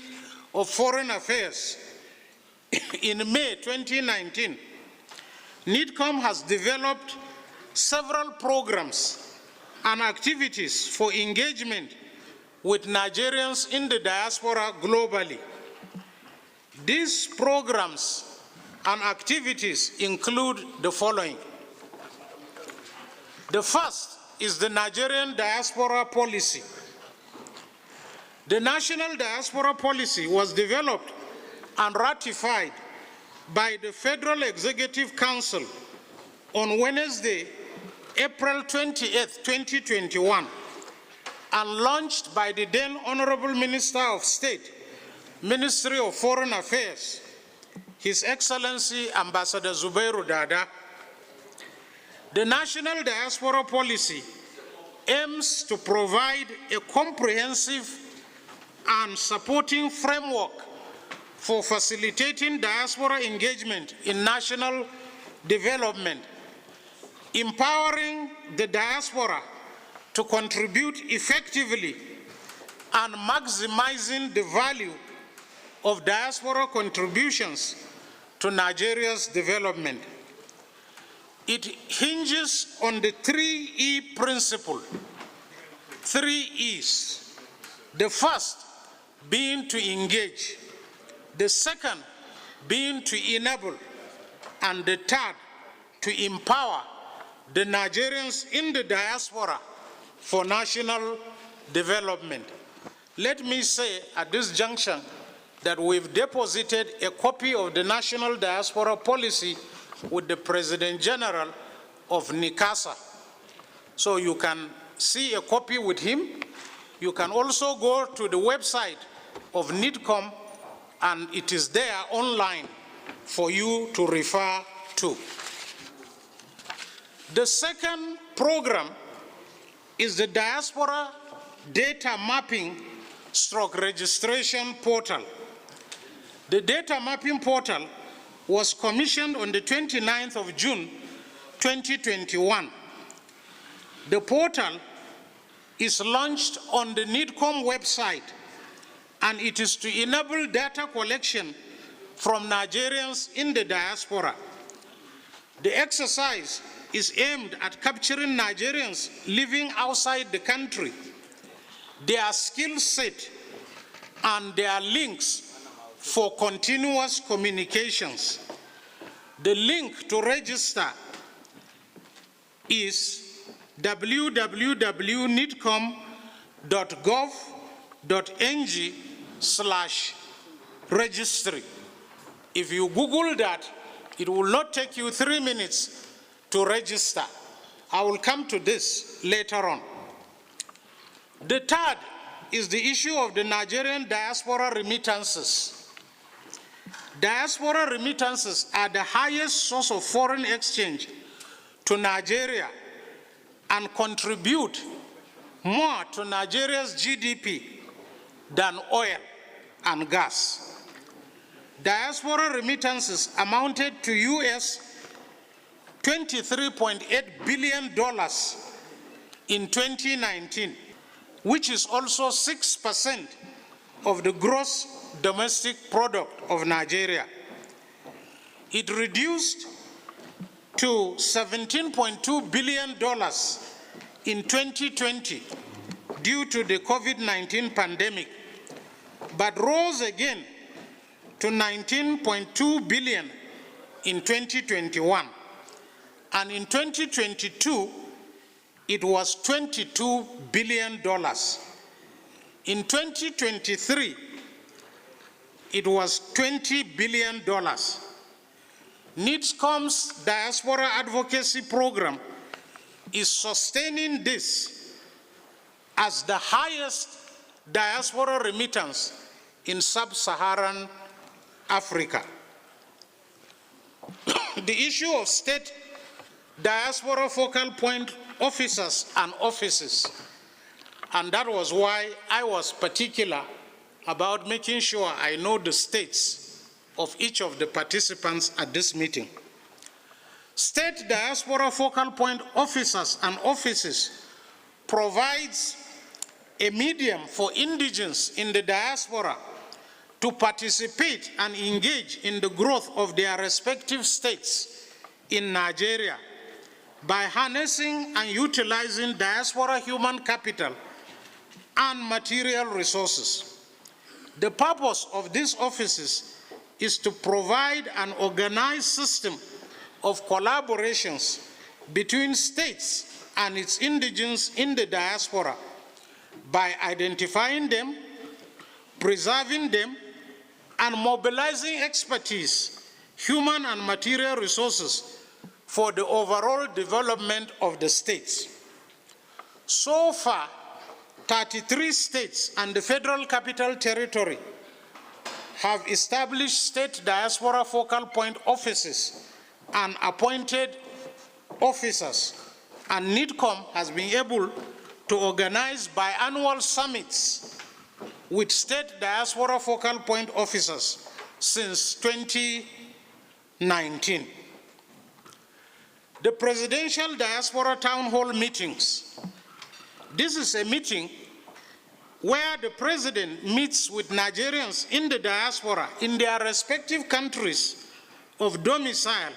of Foreign Affairs in May 2019, NIDCOM has developed several programs and activities for engagement with Nigerians in the diaspora globally. These programs and activities include the following. The first is the Nigerian Diaspora Policy. The National Diaspora Policy was developed and ratified by the Federal Executive Council on Wednesday, April 28, 2021, and launched by the then Honorable Minister of State, Ministry of Foreign Affairs, His Excellency Ambassador Zubairu Dada. The National Diaspora Policy aims to provide a comprehensive and supporting framework for facilitating diaspora engagement in national development, empowering the diaspora to contribute effectively and maximizing the value of diaspora contributions to Nigeria's development. It hinges on the 3E principle, 3 E's. The first being to engage, the second being to enable, and the third to empower the Nigerians in the diaspora for national development. Let me say at this junction that we've deposited a copy of the National Diaspora Policy with the President General of NICASA. So you can see a copy with him. You can also go to the website of NIDCOM, and it is there online for you to refer to. The second program is the Diaspora Data Mapping / Registration Portal. The data mapping portal was commissioned on the 29th of June, 2021. The portal is launched on the NIDCOM website, and it is to enable data collection from Nigerians in the diaspora. The exercise is aimed at capturing Nigerians living outside the country, their skill set, and their links for continuous communications. The link to register is www.nidcom.gov.ng/registry. If you Google that, it will not take you 3 minutes to register. I will come to this later on. The third is the issue of the Nigerian diaspora remittances. Diaspora remittances are the highest source of foreign exchange to Nigeria and contribute more to Nigeria's GDP than oil and gas. Diaspora remittances amounted to US $23.8 billion in 2019, which is also 6% of the gross domestic product of Nigeria. It reduced to $17.2 billion in 2020 due to the COVID-19 pandemic, but rose again to $19.2 billion in 2021. And in 2022, it was $22 billion. In 2023, it was $20 billion. NIDCOM's Diaspora Advocacy Program is sustaining this as the highest diaspora remittance in sub-Saharan Africa. The issue of state diaspora focal point officers and offices, and that was why I was particular about making sure I know the states of each of the participants at this meeting. State diaspora focal point officers and offices provides a medium for indigents in the diaspora to participate and engage in the growth of their respective states in Nigeria by harnessing and utilizing diaspora human capital and material resources. The purpose of these offices is to provide an organized system of collaborations between states and its indigents in the diaspora by identifying them, preserving them, and mobilizing expertise, human and material resources for the overall development of the states. So far, 33 states and the Federal Capital Territory have established state diaspora focal point offices and appointed officers, and NIDCOM has been able to organize biannual summits with state diaspora focal point officers since 2019. The Presidential Diaspora Town Hall meetings. This is a meeting where the President meets with Nigerians in the diaspora in their respective countries of domicile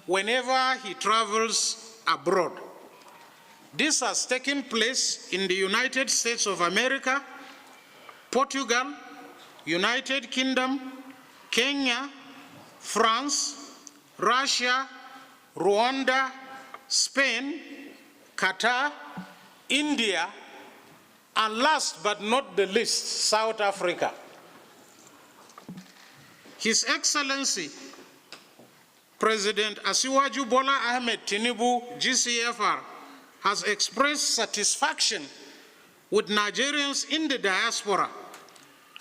whenever he travels abroad. This has taken place in the United States of America, Portugal, United Kingdom, Kenya, France, Russia, Rwanda, Spain, Qatar, India, and last but not the least, South Africa. His Excellency, President Asiwaju Bola Ahmed Tinubu, GCFR, has expressed satisfaction with Nigerians in the diaspora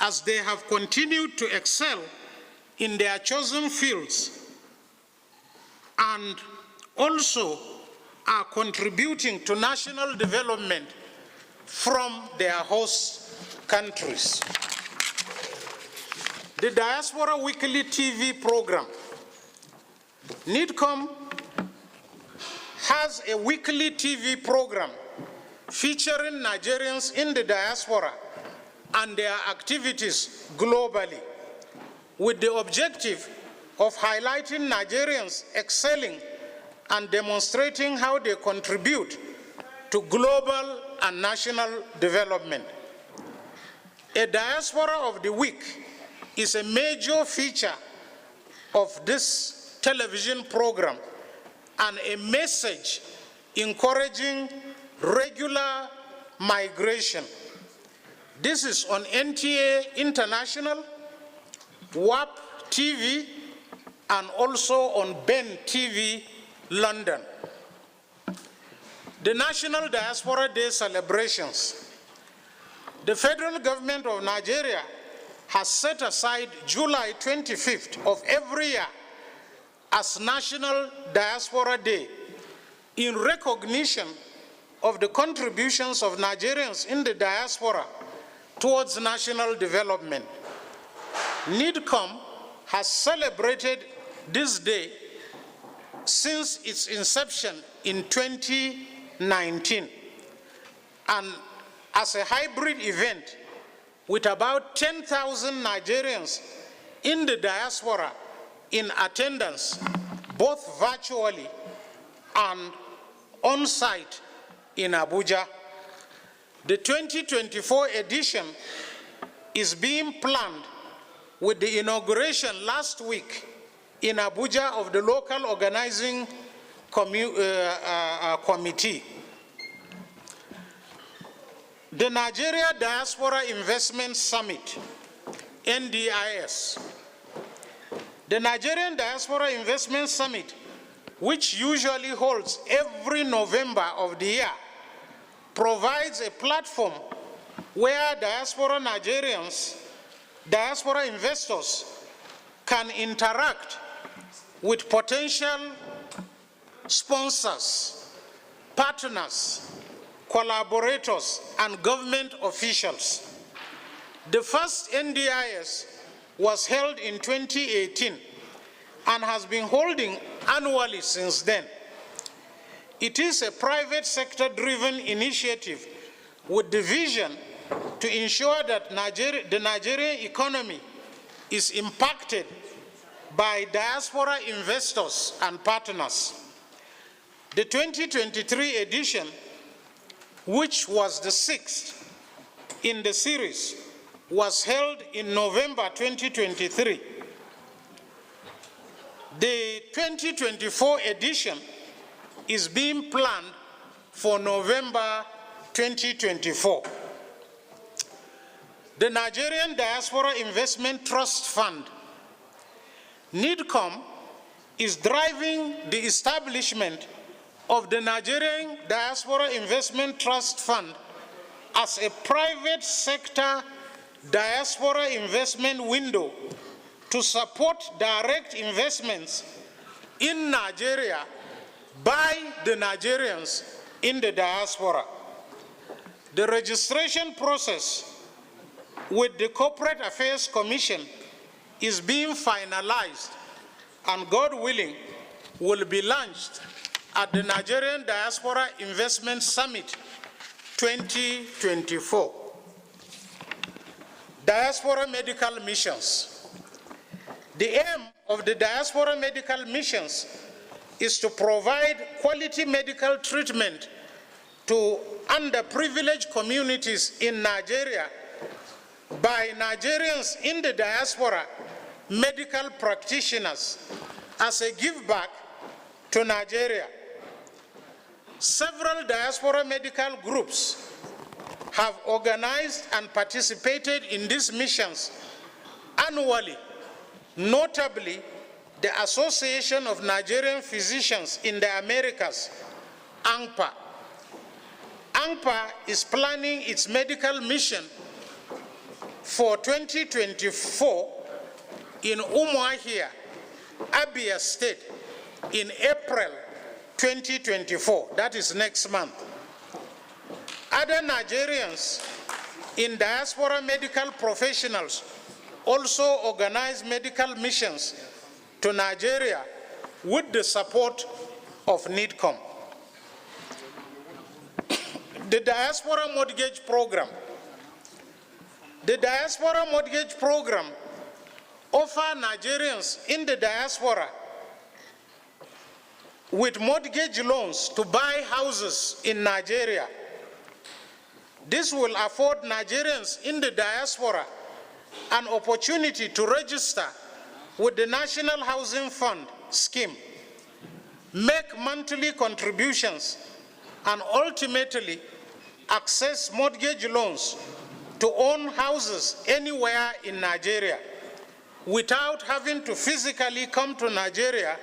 as they have continued to excel in their chosen fields and also are contributing to national development from their host countries. The Diaspora Weekly TV program, NIDCOM, has a weekly TV program featuring Nigerians in the diaspora and their activities globally, with the objective of highlighting Nigerians excelling and demonstrating how they contribute to global and national development. A Diaspora of the Week is a major feature of this television program and a message encouraging regular migration. This is on NTA International, WAP TV, and also on Ben TV, London. The National Diaspora Day celebrations. The federal government of Nigeria has set aside July 25th of every year as National Diaspora Day in recognition of the contributions of Nigerians in the diaspora towards national development. NIDCOM has celebrated this day since its inception in 2019, and as a hybrid event with about 10,000 Nigerians in the diaspora in attendance, both virtually and on-site in Abuja. The 2024 edition is being planned with the inauguration last week in Abuja of the local organizing committee. The Nigeria Diaspora Investment Summit, NDIS. The Nigerian Diaspora Investment Summit, which usually holds every November of the year, provides a platform where diaspora Nigerians, diaspora investors can interact with potential sponsors, partners, collaborators, and government officials. The first NDIS was held in 2018 and has been holding annually since then. It is a private sector-driven initiative with the vision to ensure that the Nigerian economy is impacted by diaspora investors and partners. The 2023 edition, which was the 6th in the series, was held in November 2023. The 2024 edition is being planned for November 2024. The Nigerian Diaspora Investment Trust Fund, NIDCOM, is driving the establishment of the Nigerian Diaspora Investment Trust Fund as a private sector diaspora investment window to support direct investments in Nigeria by the Nigerians in the diaspora. The registration process with the Corporate Affairs Commission is being finalized, and God willing, will be launched at the Nigerian Diaspora Investment Summit 2024. Diaspora medical missions. The aim of the diaspora medical missions is to provide quality medical treatment to underprivileged communities in Nigeria by Nigerians in the diaspora medical practitioners as a give back to Nigeria. Several diaspora medical groups have organized and participated in these missions annually, notably the Association of Nigerian Physicians in the Americas, ANGPA. ANGPA is planning its medical mission for 2024 in Umuahia, Abia State, in April 2024, that is next month. Other Nigerians in diaspora medical professionals also organize medical missions to Nigeria with the support of NIDCOM. The Diaspora Mortgage Program. The Diaspora Mortgage Program offers Nigerians in the diaspora with mortgage loans to buy houses in Nigeria. This will afford Nigerians in the diaspora an opportunity to register with the National Housing Fund scheme, make monthly contributions, and ultimately access mortgage loans to own houses anywhere in Nigeria without having to physically come to Nigeria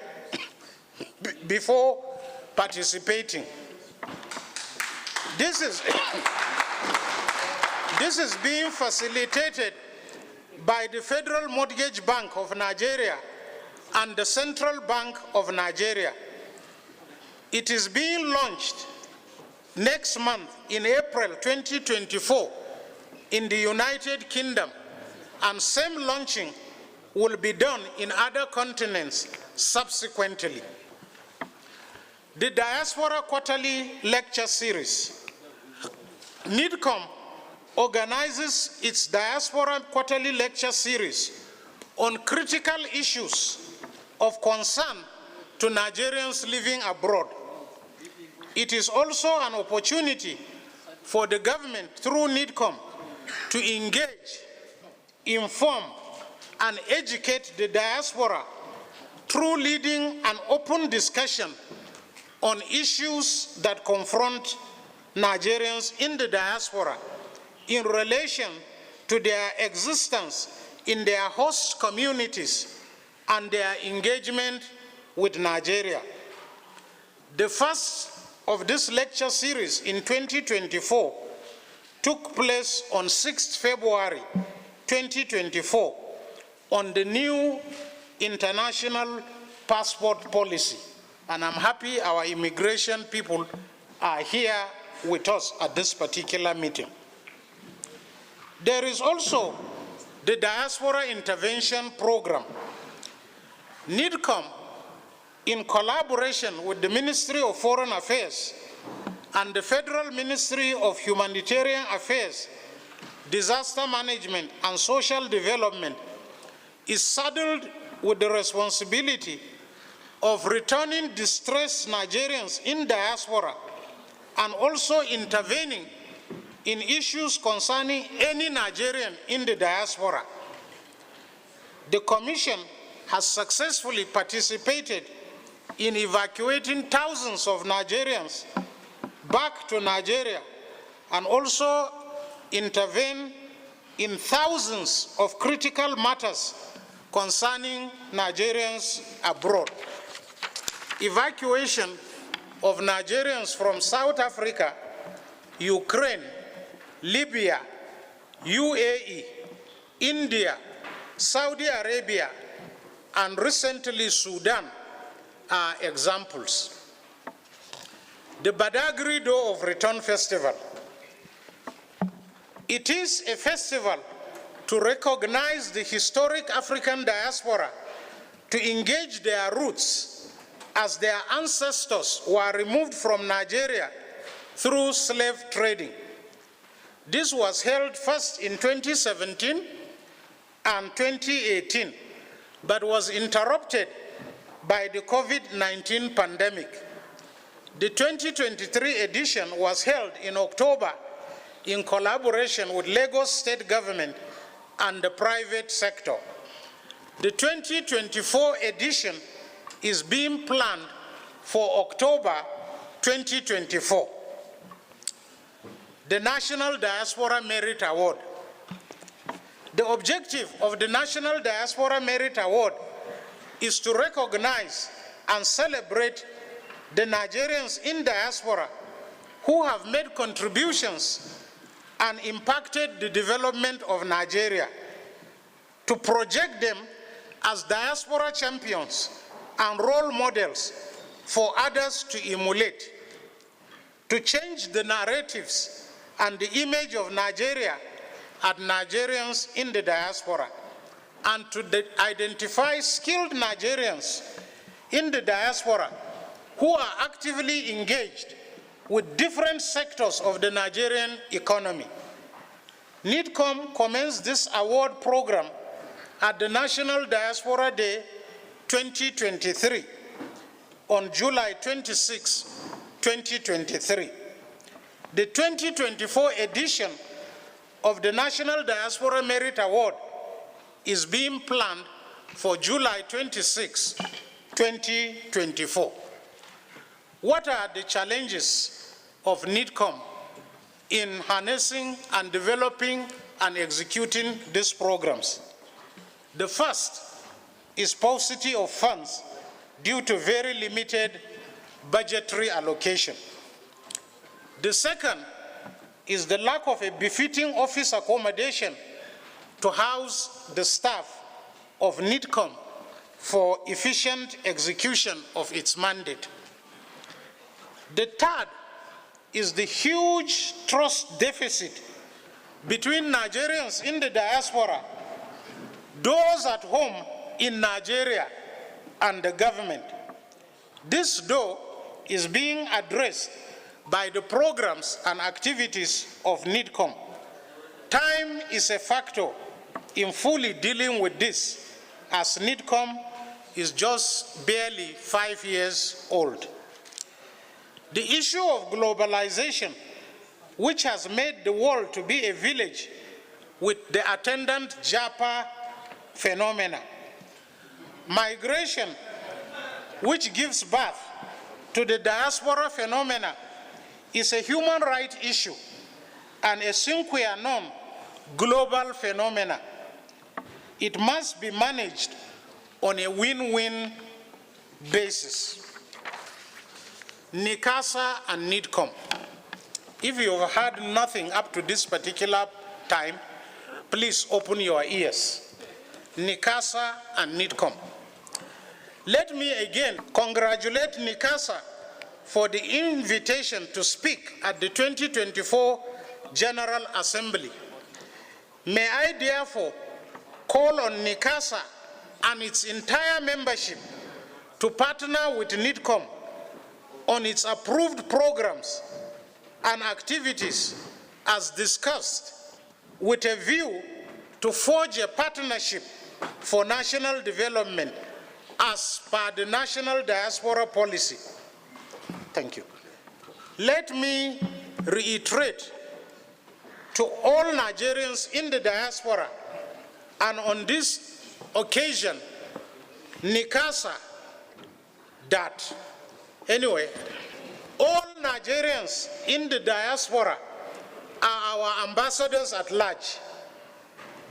before participating. This is being facilitated by the Federal Mortgage Bank of Nigeria and the Central Bank of Nigeria. It is being launched next month in April 2024 in the United Kingdom, and same launching will be done in other continents subsequently. The Diaspora Quarterly Lecture Series. NIDCOM organizes its Diaspora Quarterly Lecture Series on critical issues of concern to Nigerians living abroad. It is also an opportunity for the government through NIDCOM to engage, inform, and educate the diaspora through leading an open discussion on issues that confront Nigerians in the diaspora in relation to their existence in their host communities and their engagement with Nigeria. The first of this lecture series in 2024 took place on 6th February 2024 on the new international passport policy. And I'm happy our immigration people are here with us at this particular meeting. There is also the Diaspora Intervention Program. NIDCOM, in collaboration with the Ministry of Foreign Affairs and the Federal Ministry of Humanitarian Affairs, Disaster Management, and Social Development, is saddled with the responsibility of returning distressed Nigerians in diaspora and also intervening in issues concerning any Nigerian in the diaspora. The Commission has successfully participated in evacuating thousands of Nigerians back to Nigeria and also intervene in thousands of critical matters concerning Nigerians abroad. Evacuation of Nigerians from South Africa, Ukraine, Libya, UAE, India, Saudi Arabia, and recently Sudan are examples. The Badagry Door of Return Festival. It is a festival to recognize the historic African diaspora, to engage their roots as their ancestors were removed from Nigeria through slave trading. This was held first in 2017 and 2018, but was interrupted by the COVID-19 pandemic. The 2023 edition was held in October in collaboration with Lagos State Government and the private sector. The 2024 edition is being planned for October 2024. The National Diaspora Merit Award. The objective of the National Diaspora Merit Award is to recognize and celebrate the Nigerians in diaspora who have made contributions and impacted the development of Nigeria, to project them as diaspora champions and role models for others to emulate, to change the narratives and the image of Nigeria and Nigerians in the diaspora, and to identify skilled Nigerians in the diaspora who are actively engaged with different sectors of the Nigerian economy. NIDCOM commenced this award program at the National Diaspora Day 2023 on July 26, 2023. The 2024 edition of the National Diaspora Merit Award is being planned for July 26, 2024. What are the challenges of NIDCOM in harnessing and developing and executing these programs? The first is paucity of funds due to very limited budgetary allocation. The second is the lack of a befitting office accommodation to house the staff of NIDCOM for efficient execution of its mandate. The third is the huge trust deficit between Nigerians in the diaspora, those at home in Nigeria, and the government. This, though, is being addressed by the programs and activities of NIDCOM. Time is a factor in fully dealing with this, as NIDCOM is just barely 5 years old. The issue of globalization, which has made the world to be a village with the attendant Japa phenomena. Migration, which gives birth to the diaspora phenomena, is a human rights issue and a sine qua non global phenomena. It must be managed on a win-win basis. NICASA and NIDCOM. If you have heard nothing up to this particular time, please open your ears. NICASA and NIDCOM. Let me again congratulate NICASA for the invitation to speak at the 2024 General Assembly. May I therefore call on NICASA and its entire membership to partner with NIDCOM on its approved programs and activities as discussed, with a view to forge a partnership for national development as per the National Diaspora Policy. Thank you. Let me reiterate to all Nigerians in the diaspora, and on this occasion, NICASA, that anyway, all Nigerians in the diaspora are our ambassadors at large.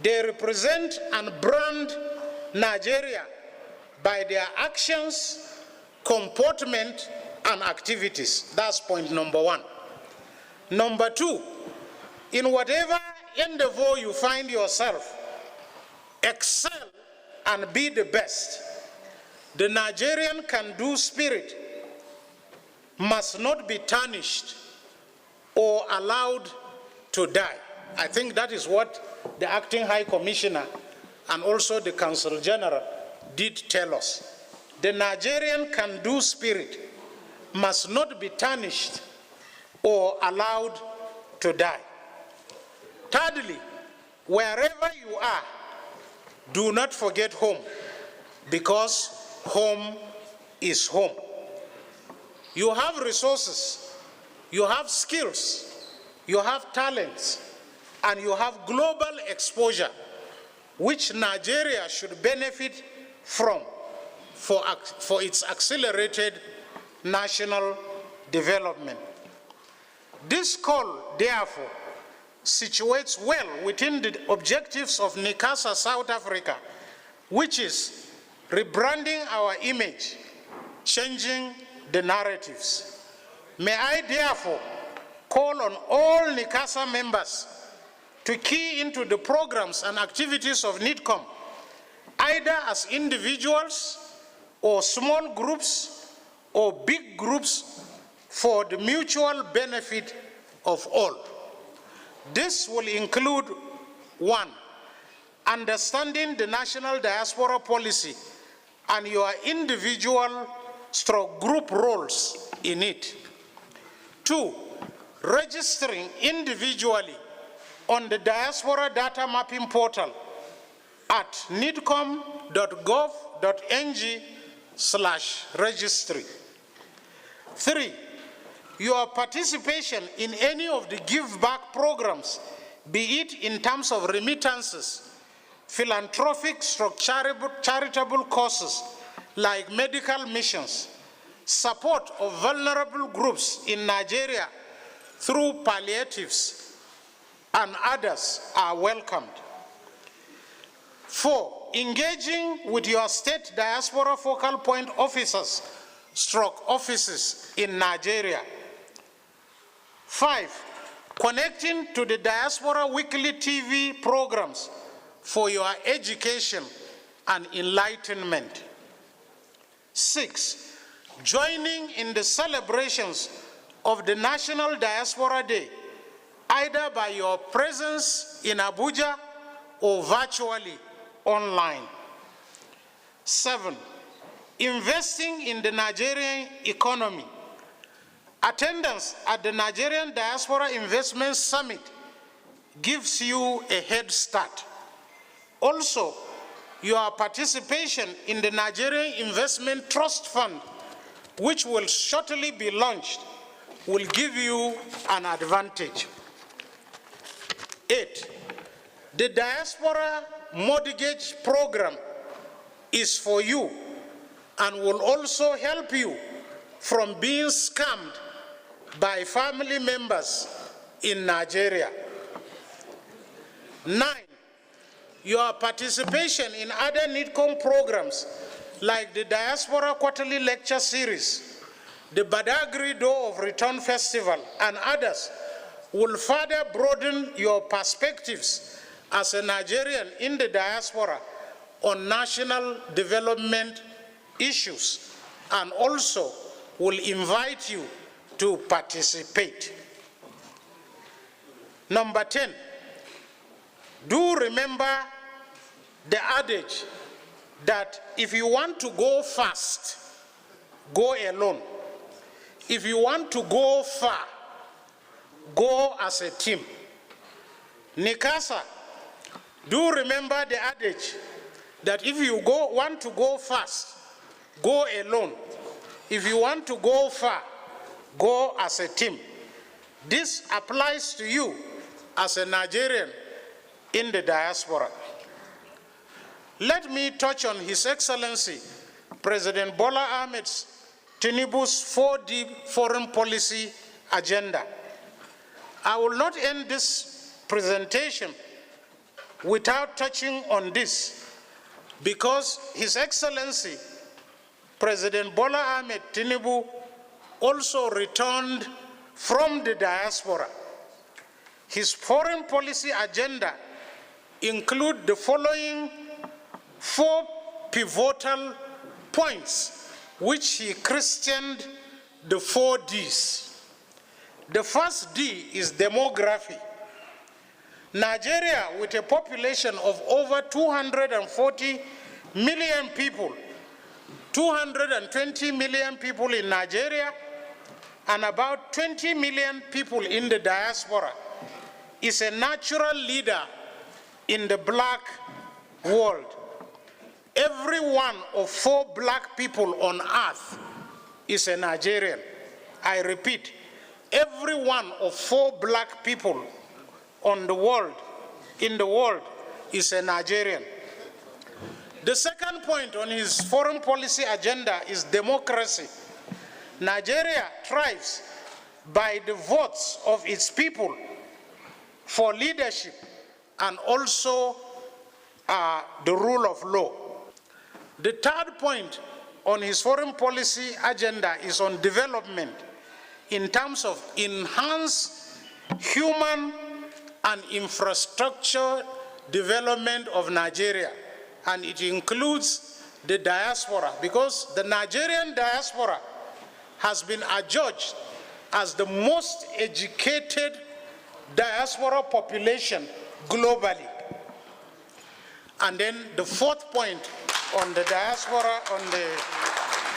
They represent and brand Nigeria by their actions, comportment, and activities. That's point number one. Number two, in whatever endeavor you find yourself, excel and be the best. The Nigerian can-do spirit must not be tarnished or allowed to die. I think that is what the Acting High Commissioner and also the Consul General did tell us. The Nigerian can-do spirit must not be tarnished or allowed to die. Thirdly, wherever you are, do not forget home, because home is home. You have resources, you have skills, you have talents, and you have global exposure, which Nigeria should benefit from for its accelerated national development. This call, therefore, situates well within the objectives of NICASA South Africa, which is rebranding our image, changing the narratives. May I therefore call on all NICASA members to key into the programs and activities of NIDCOM, either as individuals or small groups or big groups for the mutual benefit of all. This will include 1, understanding the national diaspora policy and your individual / group roles in it. 2, registering individually on the diaspora data mapping portal at nidcom.gov.ng/registry. 3, your participation in any of the give back programs, be it in terms of remittances, philanthropic / charitable causes like medical missions, support of vulnerable groups in Nigeria through palliatives, and others are welcomed. 4, engaging with your state diaspora focal point officers / offices in Nigeria. 5, connecting to the Diaspora Weekly TV programs for your education and enlightenment. 6, joining in the celebrations of the National Diaspora Day, either by your presence in Abuja or virtually online. 7, investing in the Nigerian economy. Attendance at the Nigerian Diaspora Investment Summit gives you a head start. Also, your participation in the Nigerian Investment Trust Fund, which will shortly be launched, will give you an advantage. 8, the Diaspora Mortgage Program is for you and will also help you from being scammed by family members in Nigeria. 9, your participation in other NIDCOM programs like the Diaspora Quarterly Lecture Series, the Badagry Door of Return Festival, and others will further broaden your perspectives as a Nigerian in the diaspora on national development issues, and also will invite you to participate. Number 10, do remember the adage that if you want to go fast, go alone. If you want to go far, go as a team. NICASA, do remember the adage that if you want to go fast, go alone. If you want to go far, go as a team. This applies to you as a Nigerian in the diaspora. Let me touch on His Excellency President Bola Ahmed Tinubu's 4D foreign policy agenda. I will not end this presentation without touching on this, because His Excellency President Bola Ahmed Tinubu also returned from the diaspora. His foreign policy agenda includes the following 4 pivotal points, which he christened the 4 Ds. The first D is demography. Nigeria, with a population of over 240 million people, 220 million people in Nigeria, and about 20 million people in the diaspora, is a natural leader in the black world. Every one of 4 black people on earth is a Nigerian. I repeat, every one of 4 black people in the world is a Nigerian. The second point on his foreign policy agenda is democracy. Nigeria thrives by the votes of its people for leadership and also the rule of law. The third point on his foreign policy agenda is on development in terms of enhanced human and infrastructure development of Nigeria, and it includes the diaspora, because the Nigerian diaspora has been adjudged as the most educated diaspora population globally. And then the fourth point on the diaspora,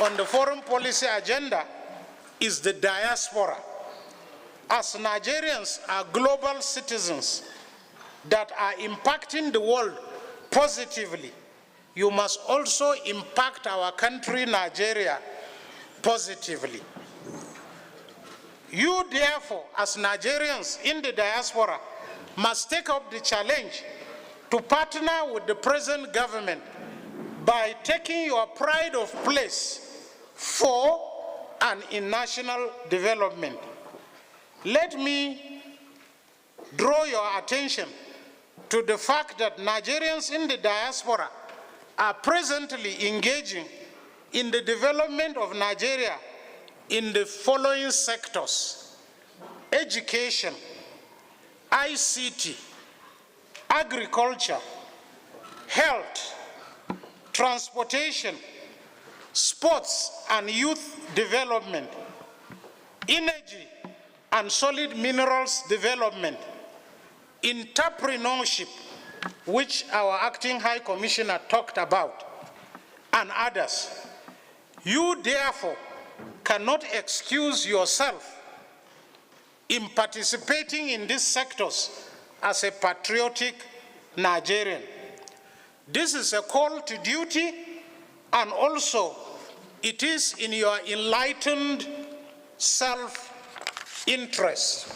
on the foreign policy agenda is the diaspora. As Nigerians are global citizens that are impacting the world positively, you must also impact our country, Nigeria, positively. You, therefore, as Nigerians in the diaspora, must take up the challenge to partner with the present government by taking your pride of place for and in national development. Let me draw your attention to the fact that Nigerians in the diaspora are presently engaging in the development of Nigeria in the following sectors: education, ICT, agriculture, health, transportation, sports and youth development, energy and solid minerals development, entrepreneurship, which our acting High Commissioner talked about, and others. You therefore cannot excuse yourself in participating in these sectors as a patriotic Nigerian. This is a call to duty, and also it is in your enlightened self-interest.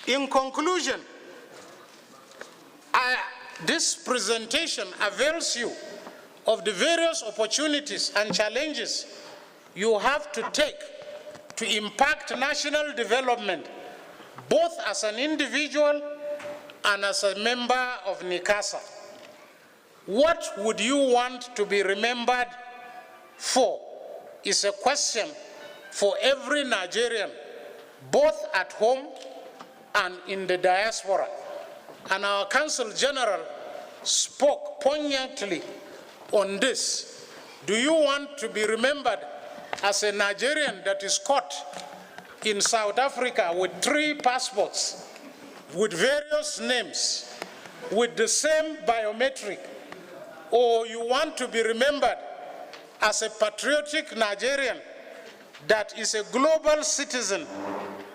In conclusion, this presentation avails you of the various opportunities and challenges you have to take to impact national development, both as an individual and as a member of NICASA. What would you want to be remembered for is a question for every Nigerian, both at home and in the diaspora. And our Consul General spoke poignantly on this. Do you want to be remembered as a Nigerian that is caught in South Africa with 3 passports, with various names, with the same biometric? Or you want to be remembered as a patriotic Nigerian that is a global citizen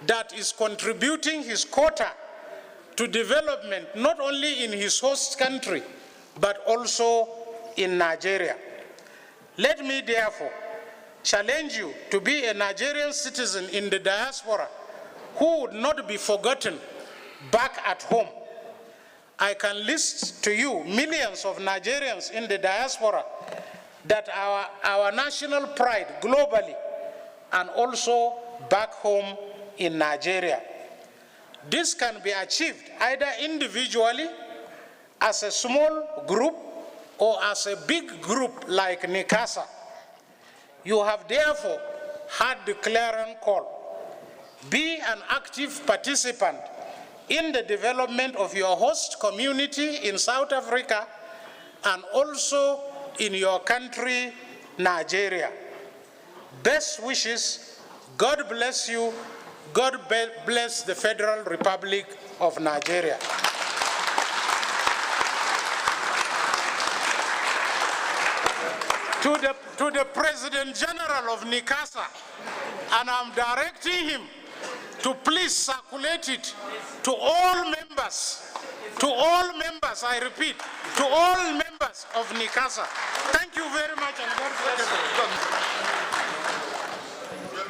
that is contributing his quota to development, not only in his host country, but also in Nigeria? Let me therefore challenge you to be a Nigerian citizen in the diaspora who would not be forgotten back at home. I can list to you millions of Nigerians in the diaspora that are our national pride globally and also back home in Nigeria. This can be achieved either individually, as a small group, or as a big group like NICASA. You have therefore heard the clarion call. Be an active participant in the development of your host community in South Africa and also in your country, Nigeria. Best wishes. God bless you. God bless the Federal Republic of Nigeria. To the President General of NICASA, and I'm directing him to please circulate it to all members, I repeat, to all members of NICASA. Thank you very much, and God bless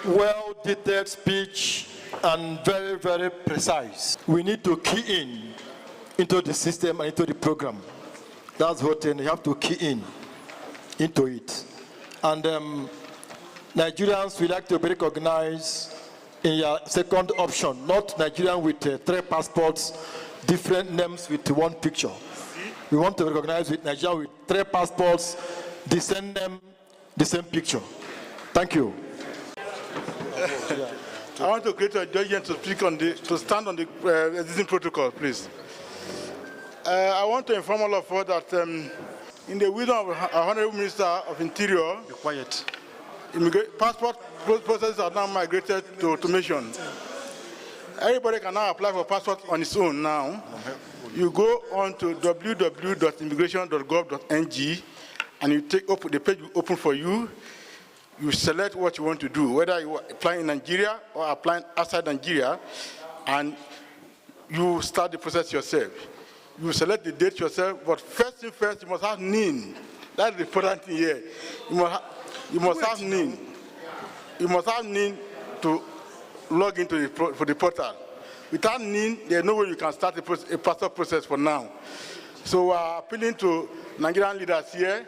you. Well-detailed speech and very, very precise. We need to key in into the system and into the program. That's what you have to key in into it. And Nigerians would like to be recognized in your second option, not Nigerian with 3 passports, different names with 1 picture. We want to recognize with Nigeria with 3 passports, the same name, the same picture. Thank you. I want to create a judgment to speak on to stand on the existing protocol, please. I want to inform all of us that in the wisdom of our Honorable Minister of Interior, be quiet. passport processes are now migrated to automation. Everybody can now apply for passport on its own now. You go on to www.immigration.gov.ng and you take up the page will open for you. You select what you want to do, whether you are applying in Nigeria or applying outside Nigeria, and you start the process yourself. You select the date yourself, but first thing first, you must have NIN. That's the important thing here. You must have NIN. You must have NIN to log into for the portal. Without NIN, there's no way you can start a passport process for now. So we're appealing to Nigerian leaders here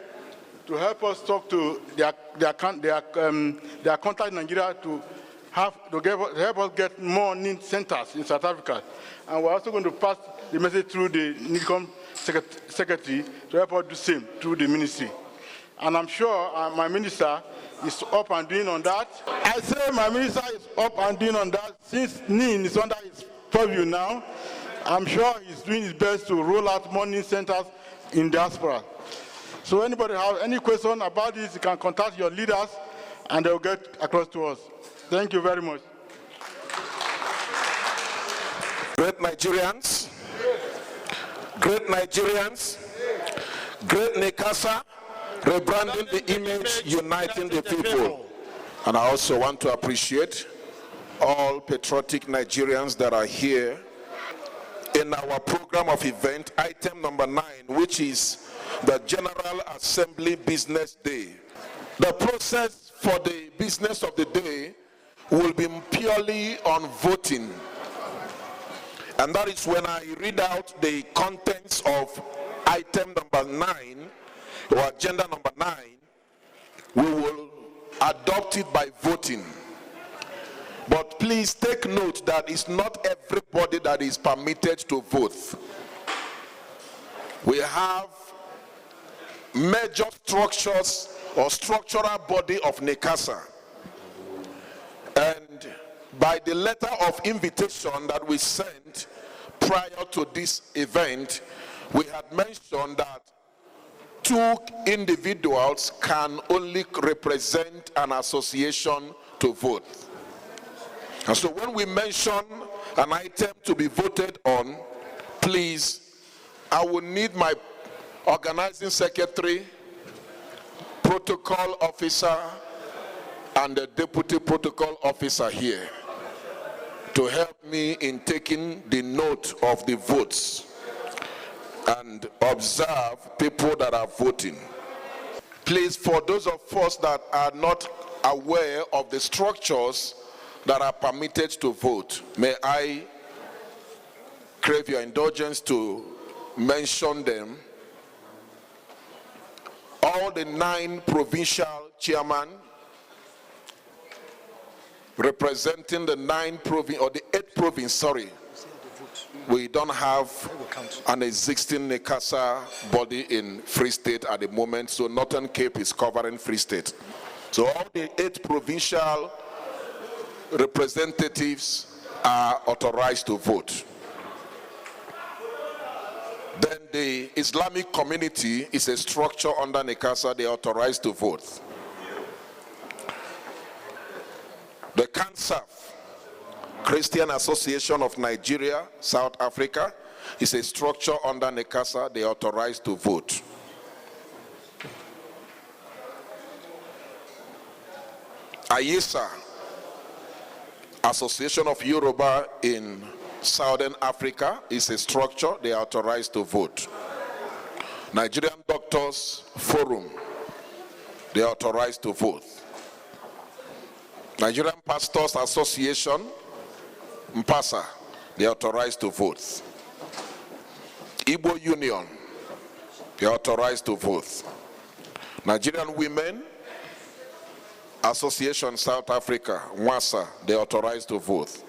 to help us talk to their contact in Nigeria to help us get more NIN centers in South Africa. And we're also going to pass the message through the NICOM secretary to help us do the same through the ministry. And I'm sure my minister is up and doing on that. I say my minister is up and doing on that. Since NIN is under his purview now, I'm sure he's doing his best to roll out more NIN centers in diaspora. So anybody have any question about this, you can contact your leaders and they'll get across to us. Thank you very much. Great Nigerians, great Nigerians, great NICASA, rebranding the image, uniting the people. And I also want to appreciate all patriotic Nigerians that are here in our program of event, item number 9, which is the General Assembly Business Day. The process for the business of the day will be purely on voting. And that is when I read out the contents of item number 9, or agenda number 9, we will adopt it by voting. But please take note that it's not everybody that is permitted to vote. We have major structures or structural body of NICASA. And by the letter of invitation that we sent prior to this event, we had mentioned that 2 individuals can only represent an association to vote. And so when we mention an item to be voted on, please, I will need my organizing secretary, protocol officer, and the deputy protocol officer here to help me in taking the note of the votes and observe people that are voting. Please, for those of us that are not aware of the structures that are permitted to vote, may I crave your indulgence to mention them. All the 9 provincial chairmen representing the 9 province, or the 8th province, sorry. We don't have an existing NICASA body in Free State at the moment, so Northern Cape is covering Free State. So all the 8 provincial representatives are authorized to vote. Then the Islamic community is a structure under NICASA, they are authorized to vote. The CANSAF, Christian Association of Nigeria, South Africa, is a structure under NICASA, they are authorized to vote. AYISA, Association of Yoruba in Southern Africa, is a structure, they are authorized to vote. Nigerian Doctors Forum, they are authorized to vote. Nigerian Pastors Association, MPASA, they are authorized to vote. Igbo Union, they are authorized to vote. Nigerian Women Association South Africa, WASA, they are authorized to vote.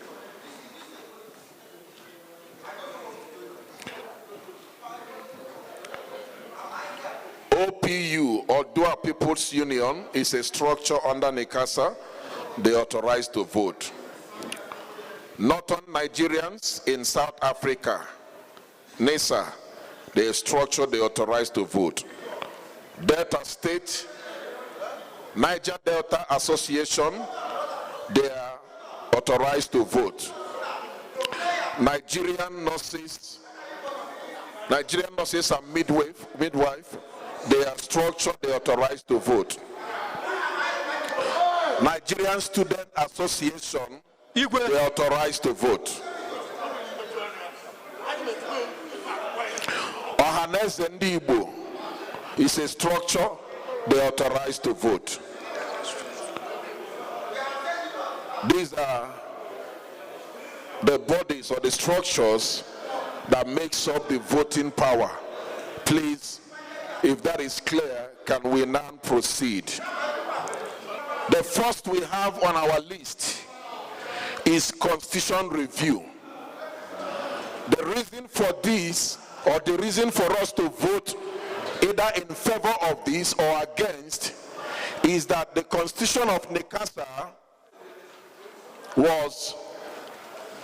OPU, or Dua People's Union, is a structure under NICASA, they are authorized to vote. Northern Nigerians in South Africa, NICASA, they are structure, they are authorized to vote. Delta State, Niger Delta Association, they are authorized to vote. Nigerian nurses and midwife, they are structured, they are authorized to vote. Nigerian Student Association, they are authorized to vote. Ohaneze Ndi Igbo is a structure, they are authorized to vote. These are the bodies or the structures that makes up the voting power. Please, if that is clear, can we now proceed? The first we have on our list is constitution review. The reason for this, or the reason for us to vote either in favor of this or against, is that the constitution of NICASA was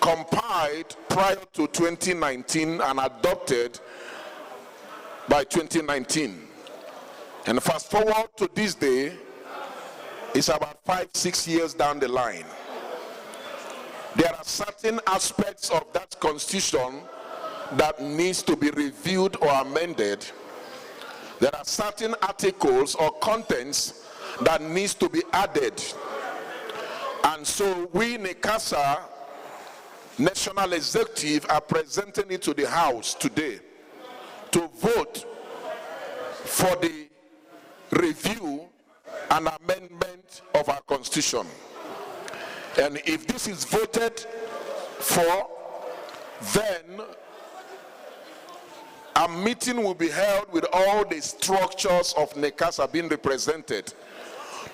compiled prior to 2019 and adopted by 2019. And fast forward to this day, it's about 5-6 years down the line. There are certain aspects of that constitution that needs to be reviewed or amended. There are certain articles or contents that needs to be added. And so we, NICASA, National Executive, are presenting it to the House today to vote for the review and amendment of our Constitution. And if this is voted for, then a meeting will be held with all the structures of NICASA being represented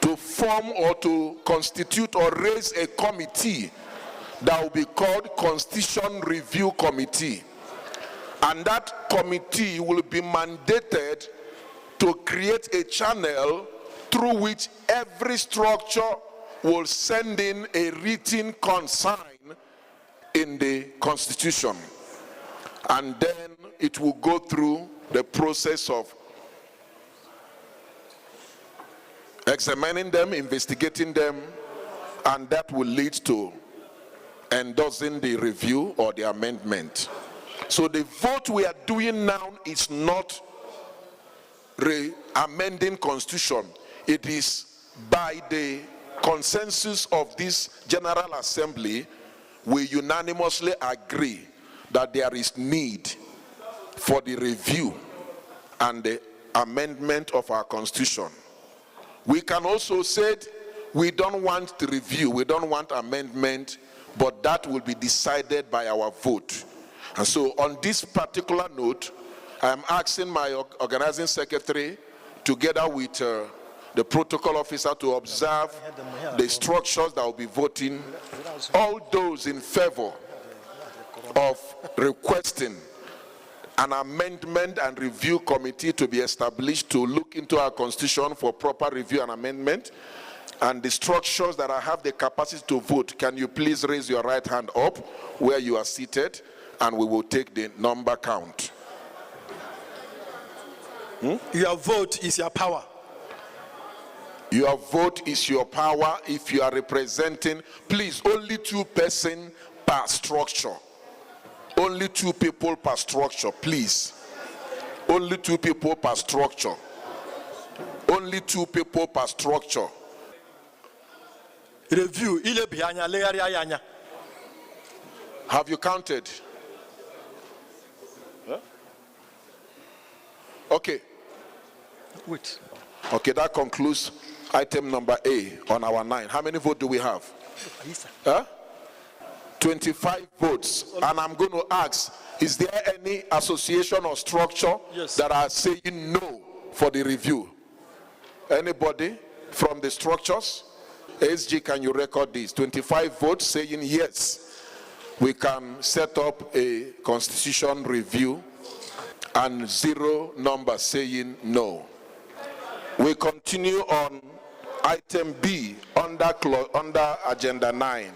to form or to constitute or raise a committee that will be called Constitution Review Committee. And that committee will be mandated to create a channel through which every structure will send in a written consign in the Constitution. And then it will go through the process of examining them, investigating them, and that will lead to endorsing the review or the amendment. So the vote we are doing now is not amending Constitution. It is by the consensus of this General Assembly, we unanimously agree that there is need for the review and the amendment of our Constitution. We can also say we don't want the review, we don't want amendment, but that will be decided by our vote. And so on this particular note, I'm asking my organizing secretary, together with the protocol officer, to observe the structures that will be voting. All those in favor of requesting an amendment and review committee to be established to look into our Constitution for proper review and amendment, and the structures that I have the capacity to vote, can you please raise your right hand up where you are seated, and we will take the number count. Your vote is your power. Your vote is your power. If you are representing, please, only 2 persons per structure. Only 2 people per structure, please. Only 2 people per structure. Only 2 people per structure. Review. Have you counted? Huh? Okay. Wait. Okay, that concludes item number A on our 9. How many votes do we have? Huh? 25 votes. And I'm going to ask, is there any association or structure that are saying no for the review? Anybody from the structures? SG, can you record this? 25 votes saying yes, we can set up a constitution review, and 0 number saying no. We continue on item B under agenda 9.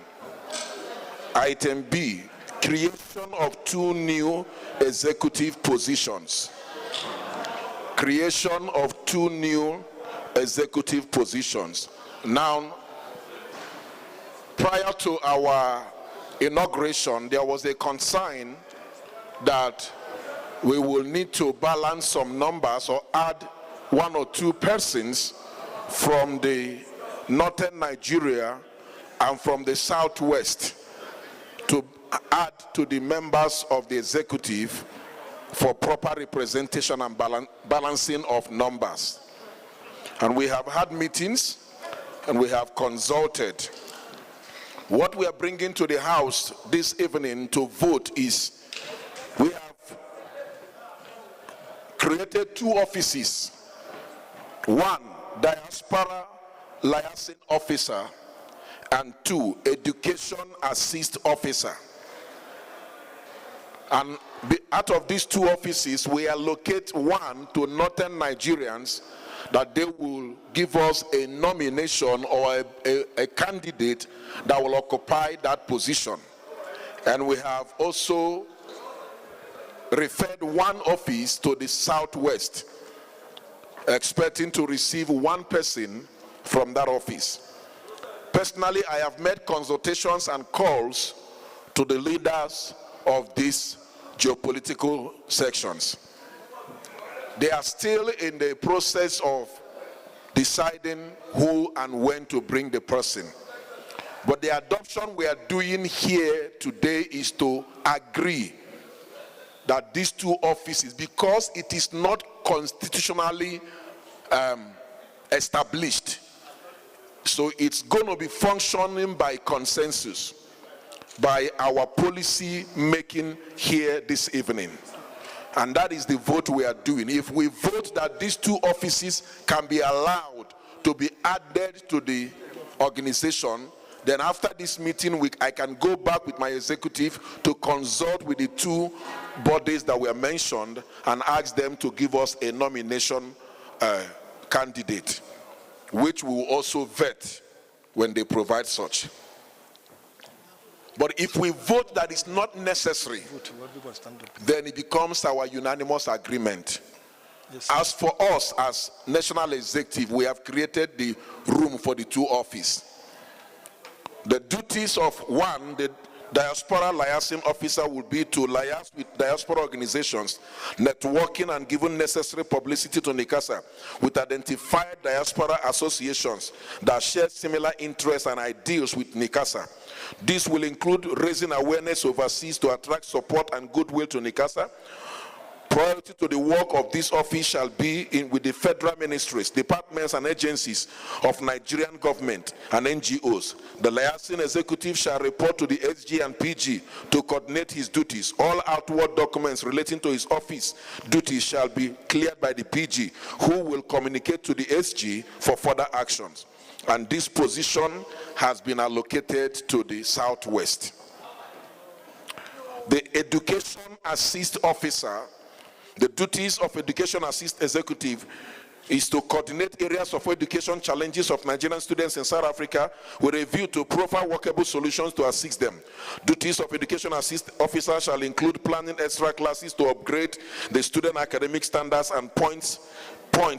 Item B, creation of 2 new executive positions. Creation of 2 new executive positions. Now, prior to our inauguration, there was a concern that we will need to balance some numbers or add 1 or 2 persons from the northern Nigeria and from the southwest to add to the members of the executive for proper representation and balancing of numbers. And we have had meetings and we have consulted. What we are bringing to the House this evening to vote is we have created 2 offices. 1, Diaspora Liaison Officer, and 2, Education Assist Officer. And out of these 2 offices, we allocate 1 to northern Nigerians that they will give us a nomination or a candidate that will occupy that position. And we have also referred 1 office to the southwest, expecting to receive 1 person from that office. Personally, I have made consultations and calls to the leaders of these geopolitical sections. They are still in the process of deciding who and when to bring the person. But the adoption we are doing here today is to agree that these 2 offices, because it is not constitutionally established, so it's going to be functioning by consensus, by our policy making here this evening. And that is the vote we are doing. If we vote that these 2 offices can be allowed to be added to the organization, then after this meeting, I can go back with my executive to consult with the 2 bodies that were mentioned and ask them to give us a nomination candidate, which we will also vet when they provide such. But if we vote that it's not necessary, then it becomes our unanimous agreement. Yes, as for us, as National Executive, we have created the room for the 2 offices. The duties of 1, the Diaspora Liaison Officer, will be to liaise with diaspora organizations, networking and giving necessary publicity to NICASA with identified diaspora associations that share similar interests and ideals with NICASA. This will include raising awareness overseas to attract support and goodwill to NICASA. Priority to the work of this office shall be with the federal ministries, departments and agencies of Nigerian government and NGOs. The liaison executive shall report to the SG and PG to coordinate his duties. All outward documents relating to his office duties shall be cleared by the PG, who will communicate to the SG for further actions. And this position has been allocated to the southwest. The Education Assist Officer, the duties of Education Assist Executive is to coordinate areas of education challenges of Nigerian students in South Africa with a view to profile workable solutions to assist them. Duties of Education Assist Officer shall include planning extra classes to upgrade the student academic standards and points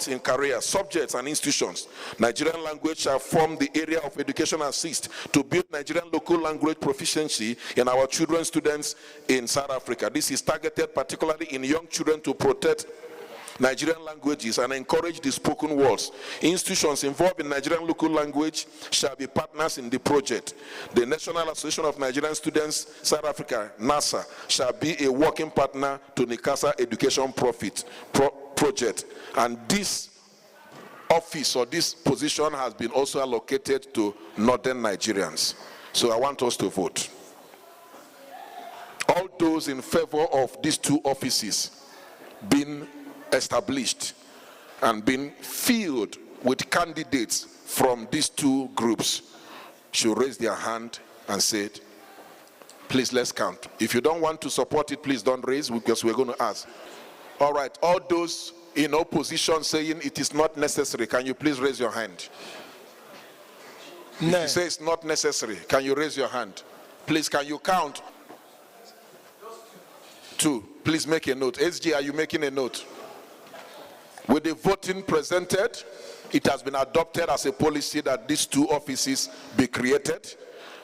in career, subjects and institutions. Nigerian language shall form the area of Education Assist to build Nigerian local language proficiency in our children students in South Africa. This is targeted particularly in young children to protect Nigerian languages and encourage the spoken words. Institutions involved in Nigerian local language shall be partners in the project. The National Association of Nigerian Students, South Africa, NASA, shall be a working partner to NICASA Education Project. And this office or this position has been also allocated to northern Nigerians. So I want us to vote. All those in favor of these 2 offices being established and being filled with candidates from these 2 groups should raise their hand and say, please, let's count. If you don't want to support it, please don't raise, because we're going to ask. All right, all those in opposition saying it is not necessary, can you please raise your hand? No. If you say it's not necessary, can you raise your hand? Please, can you count? 2. Please make a note. SG, are you making a note? With the voting presented, it has been adopted as a policy that these two offices be created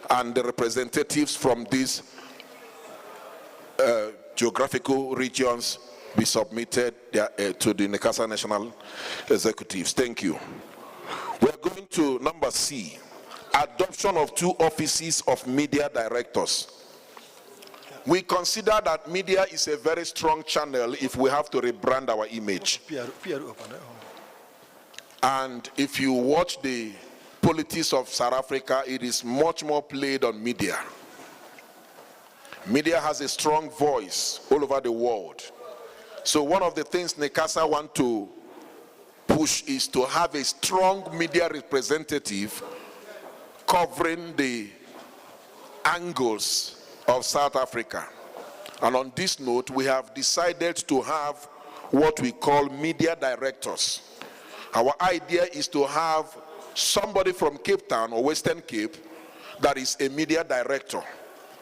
and the representatives from these geographical regions be submitted to the NICASA National Executives. Thank you. We're going to number C, adoption of 2 offices of media directors. We consider that media is a very strong channel if we have to rebrand our image. And if you watch the politics of South Africa, it is much more played on media. Media has a strong voice all over the world. So one of the things NICASA want to push is to have a strong media representative covering the angles of South Africa. And on this note, we have decided to have what we call media directors. Our idea is to have somebody from Cape Town or Western Cape that is a media director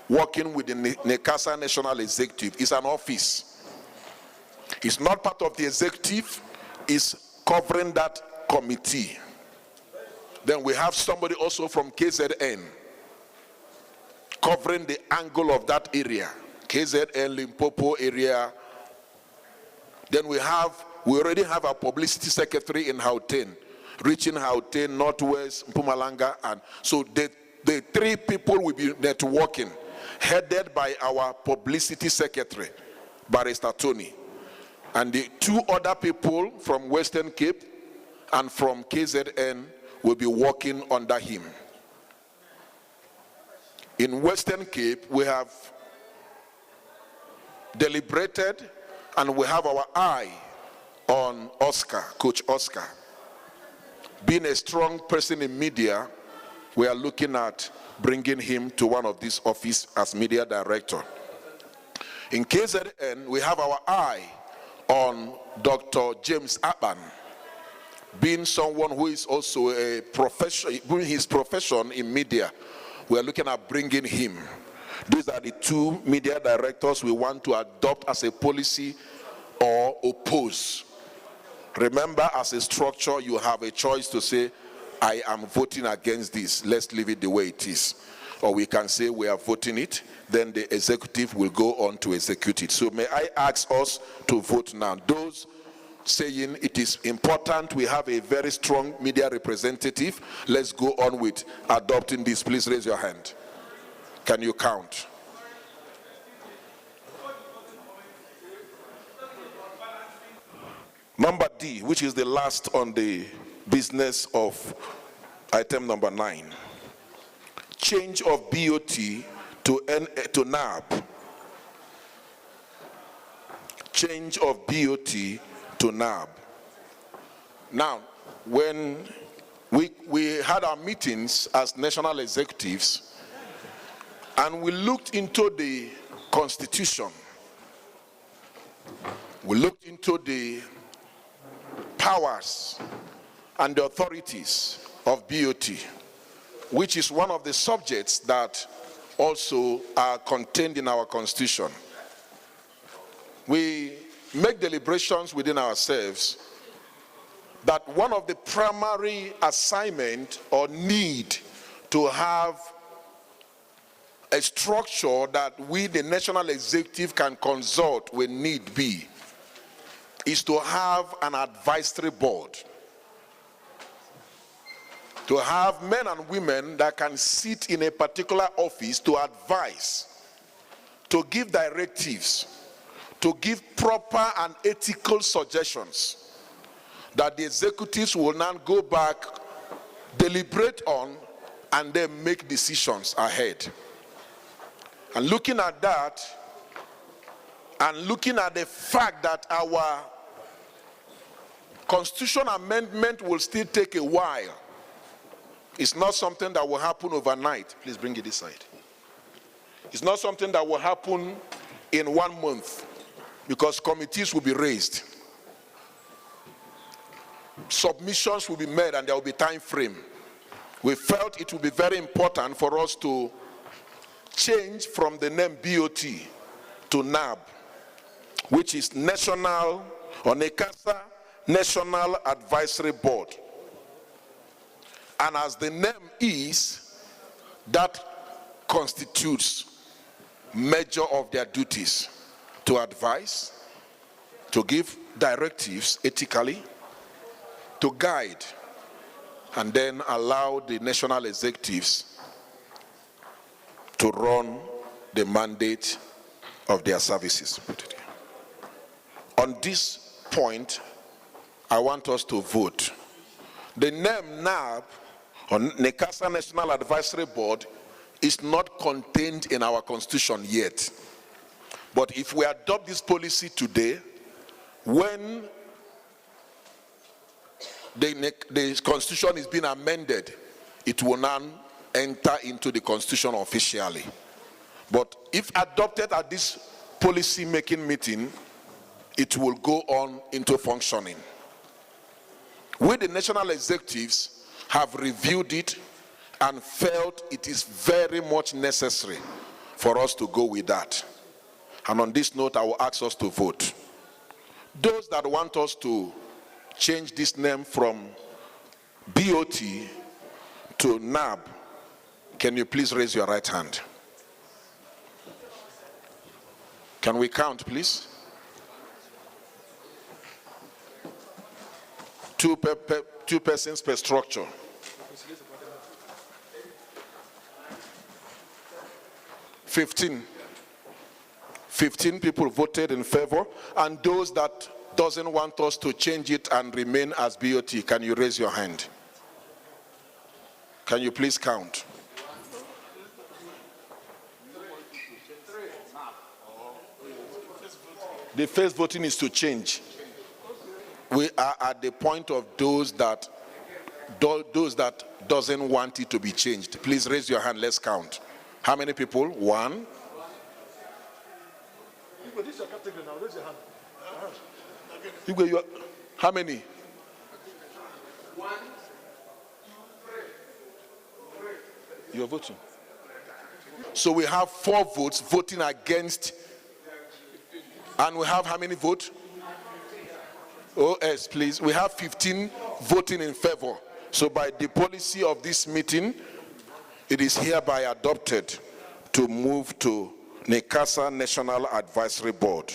working with the NICASA National Executive. It's an office. It's not part of the executive, it's covering that committee. Then we have somebody also from KZN covering the angle of that area, KZN, Limpopo area. Then we already have a publicity secretary in Gauteng, reaching Gauteng, Northwest, Mpumalanga, and so the 3 people will be networking, headed by our publicity secretary, Barrister Tony, and the 2 other people from Western Cape and from KZN will be working under him. In Western Cape, we have deliberated and we have our eye on Oscar, Coach Oscar. Being a strong person in media, we are looking at bringing him to one of these offices as media director. In KZN, we have our eye on Dr. James Aban, being someone who is also a profession, doing his profession in media. We are looking at bringing him. These are the 2 media directors we want to adopt as a policy or oppose. Remember, as a structure, you have a choice to say, I am voting against this. Let's leave it the way it is. Or we can say we are voting it. Then the executive will go on to execute it. So may I ask us to vote now. Those saying it is important we have a very strong media representative, let's go on with adopting this. Please raise your hand. Can you count? Number D, which is the last on the business of item number 9. Change of BOT to NAB. Change of BOT to NAB. Now, when we had our meetings as national executives and we looked into the constitution, we looked into the powers and the authorities of BOT, which is one of the subjects that also are contained in our constitution. We make deliberations within ourselves that one of the primary assignment or need to have a structure that we, the national executive, can consult when need be is to have an advisory board. To have men and women that can sit in a particular office to advise, to give directives, to give proper and ethical suggestions that the executives will now go back, deliberate on, and then make decisions ahead. And looking at that, and looking at the fact that our constitution amendment will still take a while, it's not something that will happen overnight. Please bring it this side. It's not something that will happen in 1 month, because committees will be raised. Submissions will be made and there will be time frame. We felt it would be very important for us to change from the name BOT to NAB, which is National or NICASA National Advisory Board. And as the name is, that constitutes major of their duties to advise, to give directives ethically, to guide, and then allow the national executives to run the mandate of their services. On this point, I want us to vote. The name NAB, or NICASA National Advisory Board, is not contained in our constitution yet. But if we adopt this policy today, when the constitution is being amended, it will now enter into the constitution officially. But if adopted at this policy making meeting, it will go on into functioning. We, the national executives, have reviewed it and felt it is very much necessary for us to go with that. And on this note, I will ask us to vote. Those that want us to change this name from BOT to NAB, can you please raise your right hand? Can we count, please? Two persons per structure. Fifteen people voted in favor, and those that doesn't want us to change it and remain as BOT, can you raise your hand? Can you please count? The first voting is to change. We are at the point of those that doesn't want it to be changed. Please raise your hand, let's count. How many people? One. How many? 1, 2, 3. You're voting. So we have 4 votes voting against, and we have how many votes? Oh, yes, please. We have 15 voting in favor. So by the policy of this meeting, it is hereby adopted to move to NICASA National Advisory Board.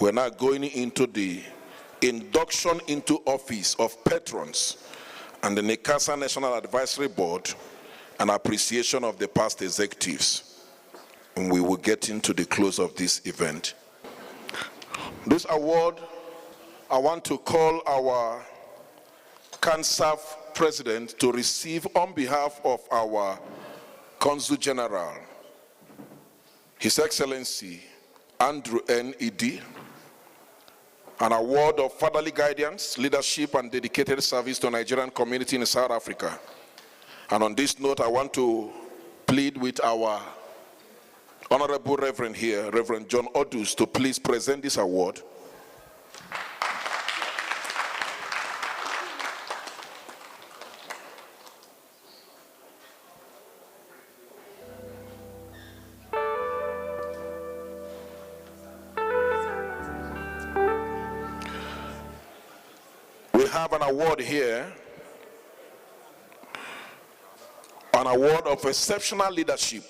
We're now going into the induction into office of patrons and the NICASA National Advisory Board, and appreciation of the past executives. And we will get into the close of this event. This award, I want to call our CANSAF president to receive on behalf of our Consul General, His Excellency Andrew N. Idi, an award of fatherly guidance, leadership, and dedicated service to Nigerian community in South Africa. And on this note, I want to plead with our Honorable Reverend here, Reverend John Odus, to please present this award. We have an award here, an award of exceptional leadership,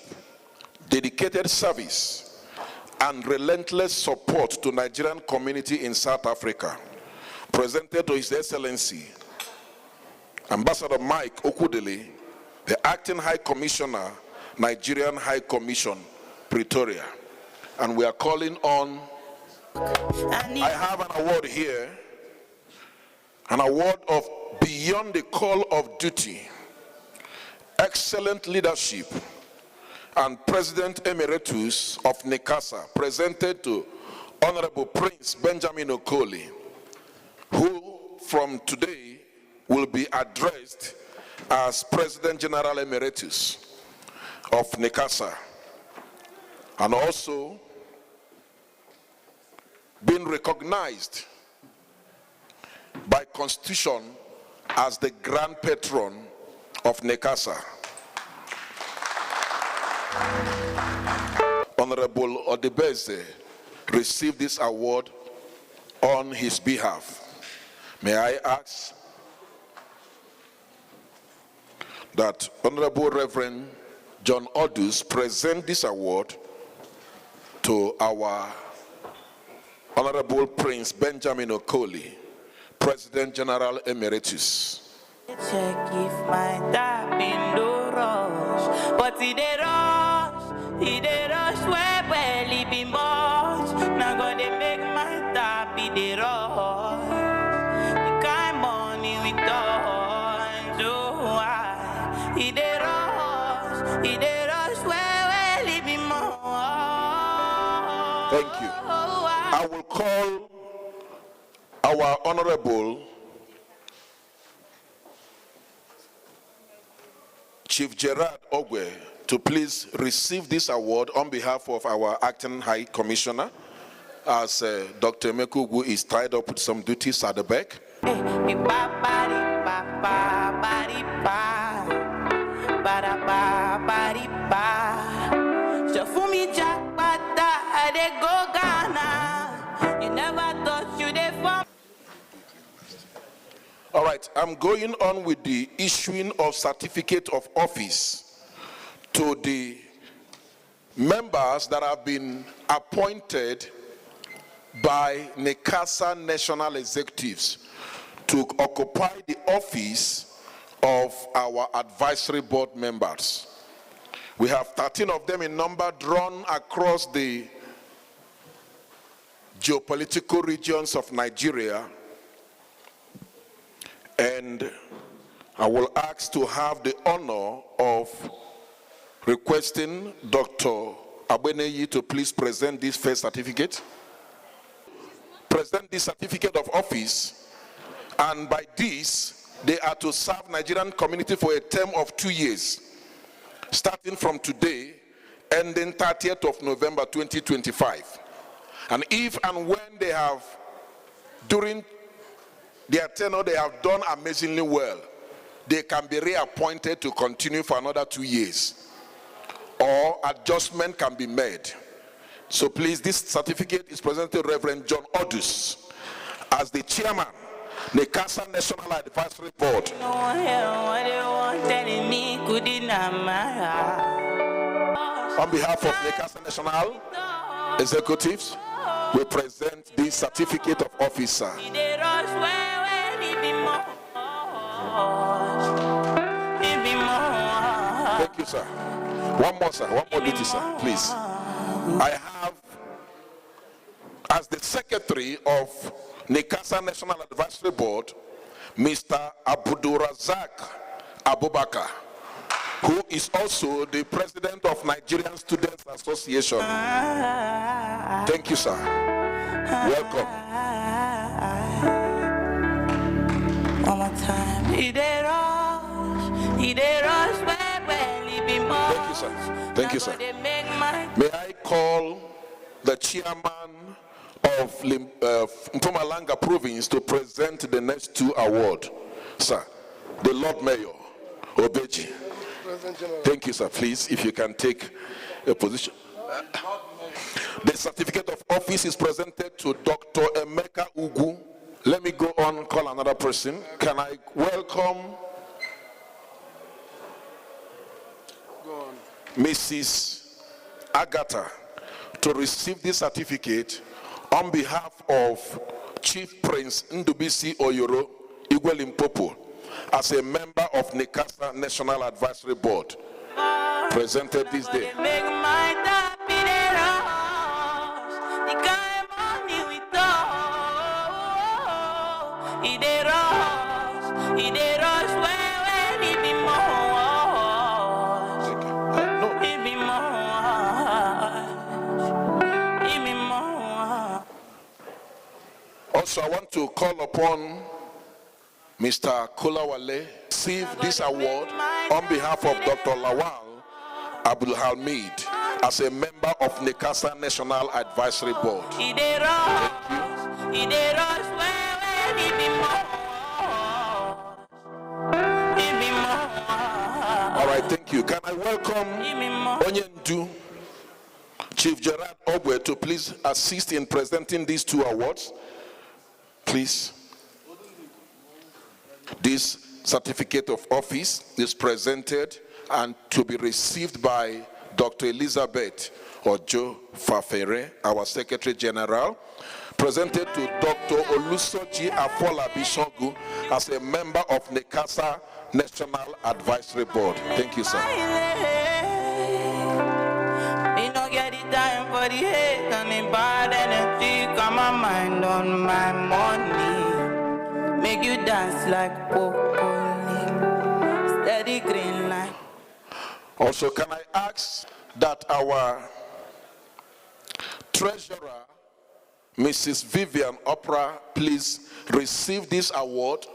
dedicated service, and relentless support to Nigerian community in South Africa, presented to His Excellency Ambassador Mike Okudili, the Acting High Commissioner, Nigerian High Commission, Pretoria. And we are calling on, I have an award here, an award of Beyond the Call of Duty, Excellent Leadership, and President Emeritus of NICASA, presented to Honorable Prince Benjamin Okoli, who from today will be addressed as President General Emeritus of NICASA, and also being recognized by Constitution as the Grand Patron of NICASA. Honorable Odebeze received this award on his behalf. May I ask that Honorable Reverend John Odus present this award to our Honorable Prince Benjamin Okoli, President General Emeritus. Check if my tap in no rush, but he dey rush where he be much. Now gonna make my tap he dey rush. The kind money we touch, oh I, he dey rush where he be much. Thank you. I will call our Honorable Chief Gerard Ogwe to please receive this award on behalf of our Acting High Commissioner, as Dr. Mekugu is tied up with some duties at the back. All right, I'm going on with the issuing of certificate of office to the members that have been appointed by NICASA national executives to occupy the office of our advisory board members. We have 13 of them in number drawn across the geopolitical regions of Nigeria. And I will ask to have the honor of requesting Dr. Abeneyi to please present this first certificate. Present this certificate of office, and by this, they are to serve Nigerian community for a term of 2 years, starting from today, ending 30th of November 2025. And if and when they have, during their tenure, they have done amazingly well, they can be reappointed to continue for another 2 years, or adjustment can be made. So please, this certificate is presented to Reverend John Odus as the chairman, NICASA National Advisory Board. On behalf of NICASA National Executives, we present this certificate of officer. Thank you, sir. One more, sir. One more duty, sir, please. I have, as the secretary of NICASA National Advisory Board, Mr. Abdulrazak Abubakar, who is also the president of Nigerian Students Association. Thank you, sir. Welcome. One more time. Thank you, sir. Thank you, sir. May I call the chairman of Mpumalanga Province to present the next 2 awards, sir. The Lord Mayor, Obeji. Thank you, sir. Please, if you can take a position. The certificate of office is presented to Dr. Emeka Ugu. Let me go on and call another person. Can I welcome Mrs. Agatha to receive this certificate on behalf of Chief Prince Ndubisi Oyoro Igwelimpopo as a member of NICASA National Advisory Board, presented this day. Also, I want to call upon Mr. Kolawale to receive this award on behalf of Dr. Lawal Abdul Hamid as a member of NICASA National Advisory Board. Thank you. All right, thank you. Can I welcome Onyendu, Chief Gerard Ogwe, to please assist in presenting these 2 awards? Please. This certificate of office is presented and to be received by Dr. Elizabeth Ojo Fafere, our Secretary General, presented to Dr. Olusoji Afola Bishogu as a member of NICASA National Advisory Board. Thank you, sir. Me no get the time for the hate and the bad energy. Got my mind on my money. Make you dance like broccoli. Steady green line. Also, can I ask that our treasurer, Mrs. Vivian Opera, please receive this award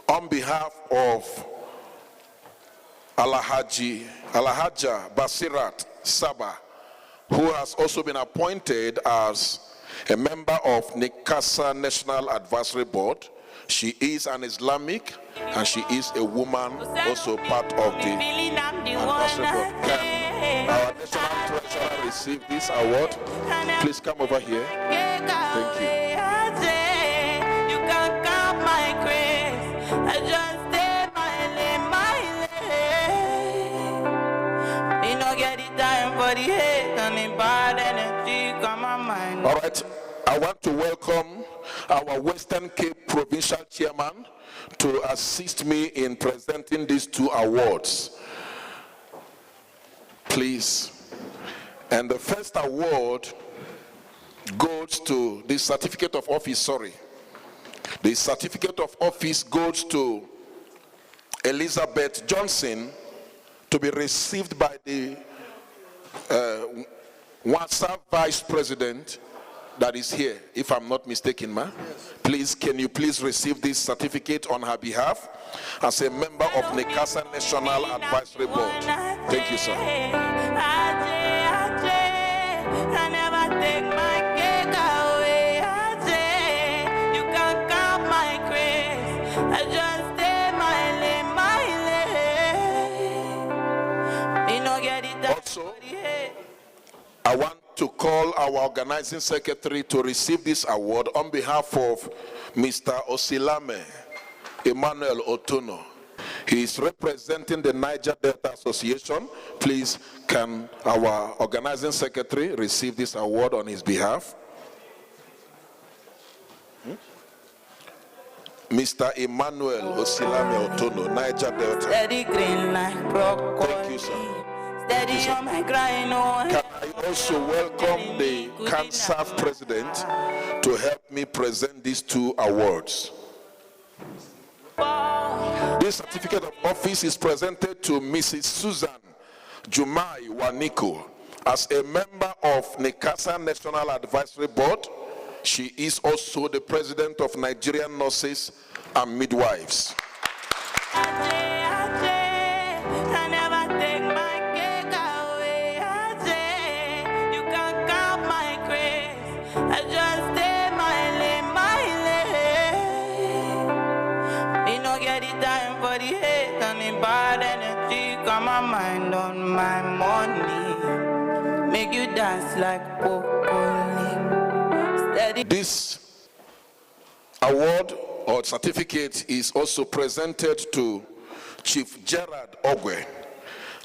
on behalf of Alhaja Basirat Saba, who has also been appointed as a member of NICASA National Advisory Board. She is an Islamic and she is a woman, also part of the Advisory Board. Can our national treasurer receive this award? Please come over here. Thank you. You can count my grace. I just stay my lane. Me no get the time for the hate and the bad energy. Come on, mind. All right. I want to welcome our Western Cape Provincial Chairman to assist me in presenting these two awards. Please. And the first award goes to the certificate of office, sorry. The certificate of office goes to Elizabeth Johnson to be received by the WASA Vice President that is here, if I'm not mistaken, ma. Yes. Please, can you please receive this certificate on her behalf as a member of NICASA National Advisory Board? Thank you, sir. I never take my cake away. You can count my grace. I just stay my lane. Me no get it. Also, I want to call our organizing secretary to receive this award on behalf of Mr. Osilame Emmanuel Otono. He is representing the Niger Delta Association. Please, can our organizing secretary receive this award on his behalf? Mr. Emmanuel Osilame Otono, Niger Delta. Steady green like broccoli. Thank you, sir. Steady on my grind. Can I also welcome the CANSAF president to help me present these two awards? This certificate of office is presented to Mrs. Susan Jumai Waniko as a member of NICASA National Advisory Board. She is also the president of Nigerian Nurses and Midwives. Bad energy, got my mind on my money. Make you dance like broccoli. Steady. This award or certificate is also presented to Chief Gerard Ogwe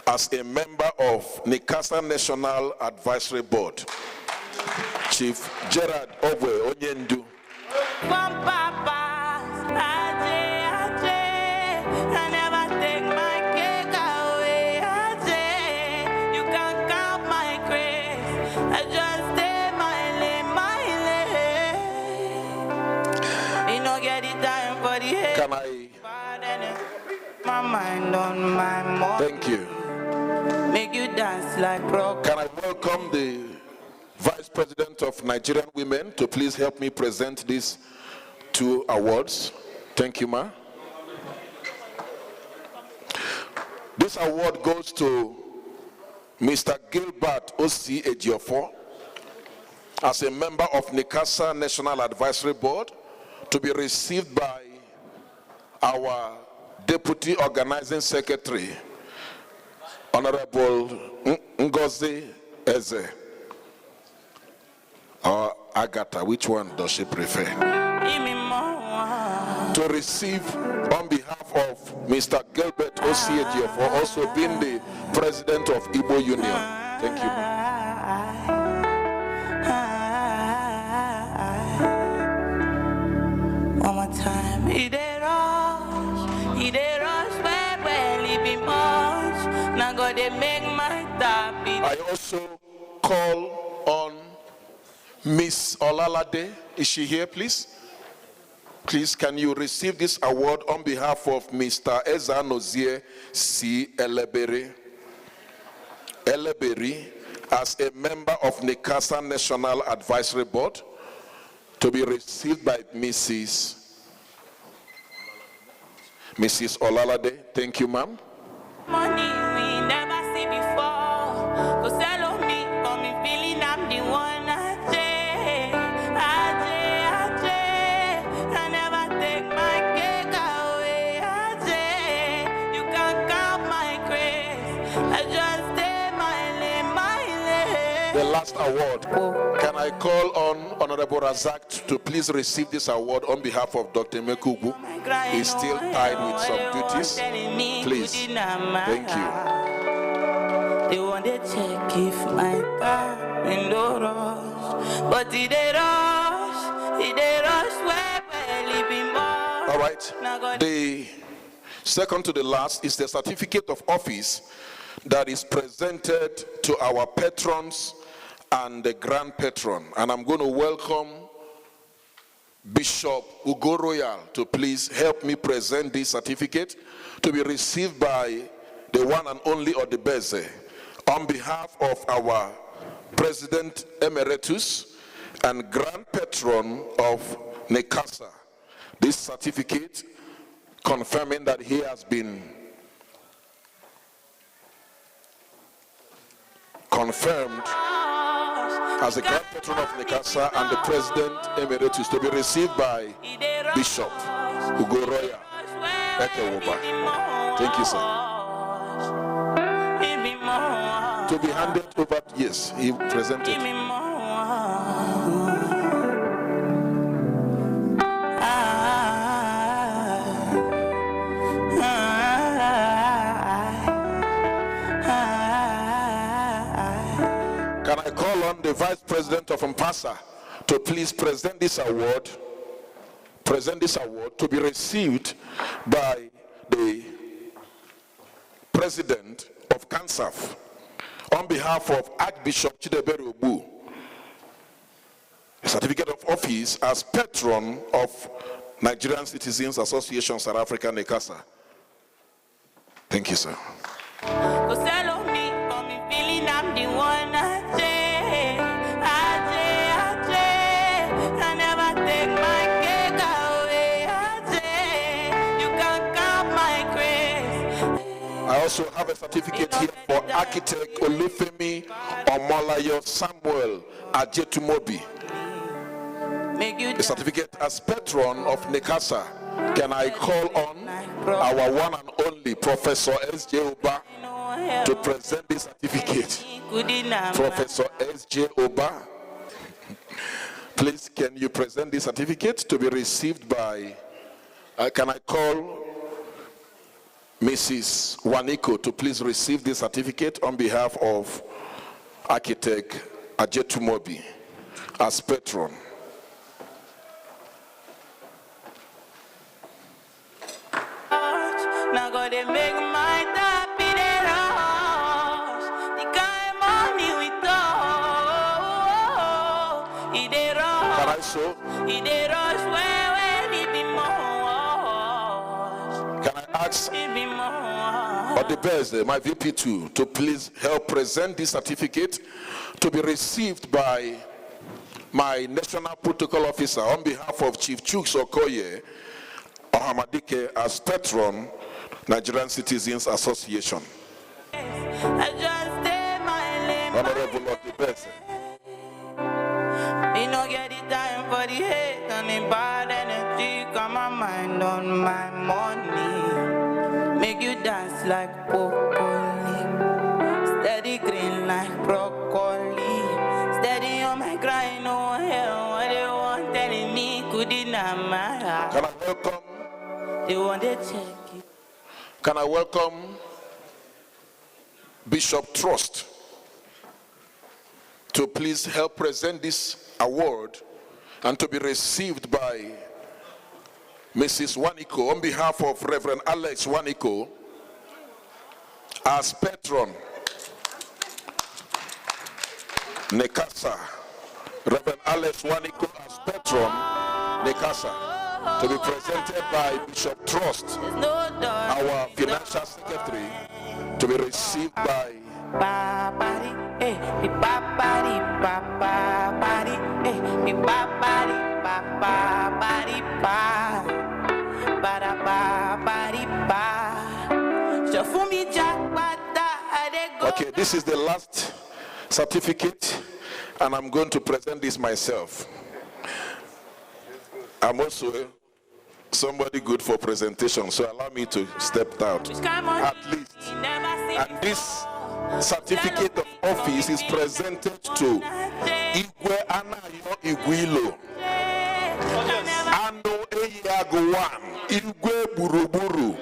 as a member of NICASA National Advisory Board. Chief Gerard Ogwe Onyendu. Can I? My mind on my money. Thank you. Make you dance like broccoli. Can I welcome the Vice President of Nigerian Women to please help me present these two awards? Thank you, ma. This award goes to Mr. Gilbert O.C. Ejiofor as a member of NICASA National Advisory Board to be received by our Deputy Organizing Secretary, Honorable Ngozi Eze, or Agatha, which one does she prefer? To receive on behalf of Mr. Gilbert Osiedio for also being the president of Igbo Union. Thank you. One more time. He dey rush, where he be much. Now God they make my tap. I also call on Miss Olalade. Is she here, please? Please, can you receive this award on behalf of Mr. Ezanozie C. Elebere as a member of NICASA National Advisory Board, to be received by Mrs. Olalade. Thank you, ma'am. Money we never see before. Go sell on me, got me feeling I'm the one. I never take my cake away. You can count my grace. I just stay my lane. The last award. Can I call on Honorable Razak to please receive this award on behalf of Dr. Mekugu? He's still tied with some duties. Please. Thank you. They want to check if my time in the rush, but he dey rush where he be more. All right. The second to the last is the certificate of office that is presented to our patrons and the grand patron. And I'm going to welcome Bishop Ugo Royal to please help me present this certificate to be received by the one and only Odebeze on behalf of our President Emeritus and Grand Patron of NICASA. This certificate confirming that he has been confirmed as the Grand Patron of NICASA and the President Emeritus, to be received by Bishop Ugo Royal Ekewoba. Thank you, sir. To be handed over, yes, he presented. Can I call on the Vice President of Mpasa to please present this award to be received by the President of CANSAF on behalf of Archbishop Chidebere Ogbu, a certificate of office as patron of Nigerian Citizens Association South Africa, NICASA. Thank you, sir. I also have a certificate here for Architect Olufemi Omolayo Samuel Ajetumobi. A certificate as patron of NICASA. Can I call on our one and only Professor S.J. Oba to present this certificate? Professor S.J. Oba, please, can you present this certificate to be received by, can I call Mrs. Waniko to please receive this certificate on behalf of Architect Ajetumobi as patron? Now go they make my tap in the rush. The kind money we thought. He dey rush. Can I show? He dey rush where he be more. Can I ask He be more. Odebeze, my VP2, to please help present this certificate to be received by my national protocol officer on behalf of Chief Chuks Okoye Ohamadike as patron, Nigerian Citizens Association. Honorable Odebeze. Me no get the time for the hate and the bad energy. Got my mind on my money. Make you dance like broccoli. Steady green like broccoli. Steady on my grind, no hell. What they want telling me could deny my heart. Can I welcome They want to check it. Can I welcome Bishop Trust to please help present this award and to be received by Mrs. Waniko on behalf of Reverend Alex Waniko as patron. NICASA. Reverend Alex Waniko as patron. NICASA. To be presented by Bishop Trust, our financial secretary, to be received by Okay, this is the last certificate, and I'm going to present this myself. I'm also somebody good for presentation, so allow me to step out at least. And this certificate of office is presented to Igwe Anayo Igwilo, Ano Eyagowan, Igwe Buruburu,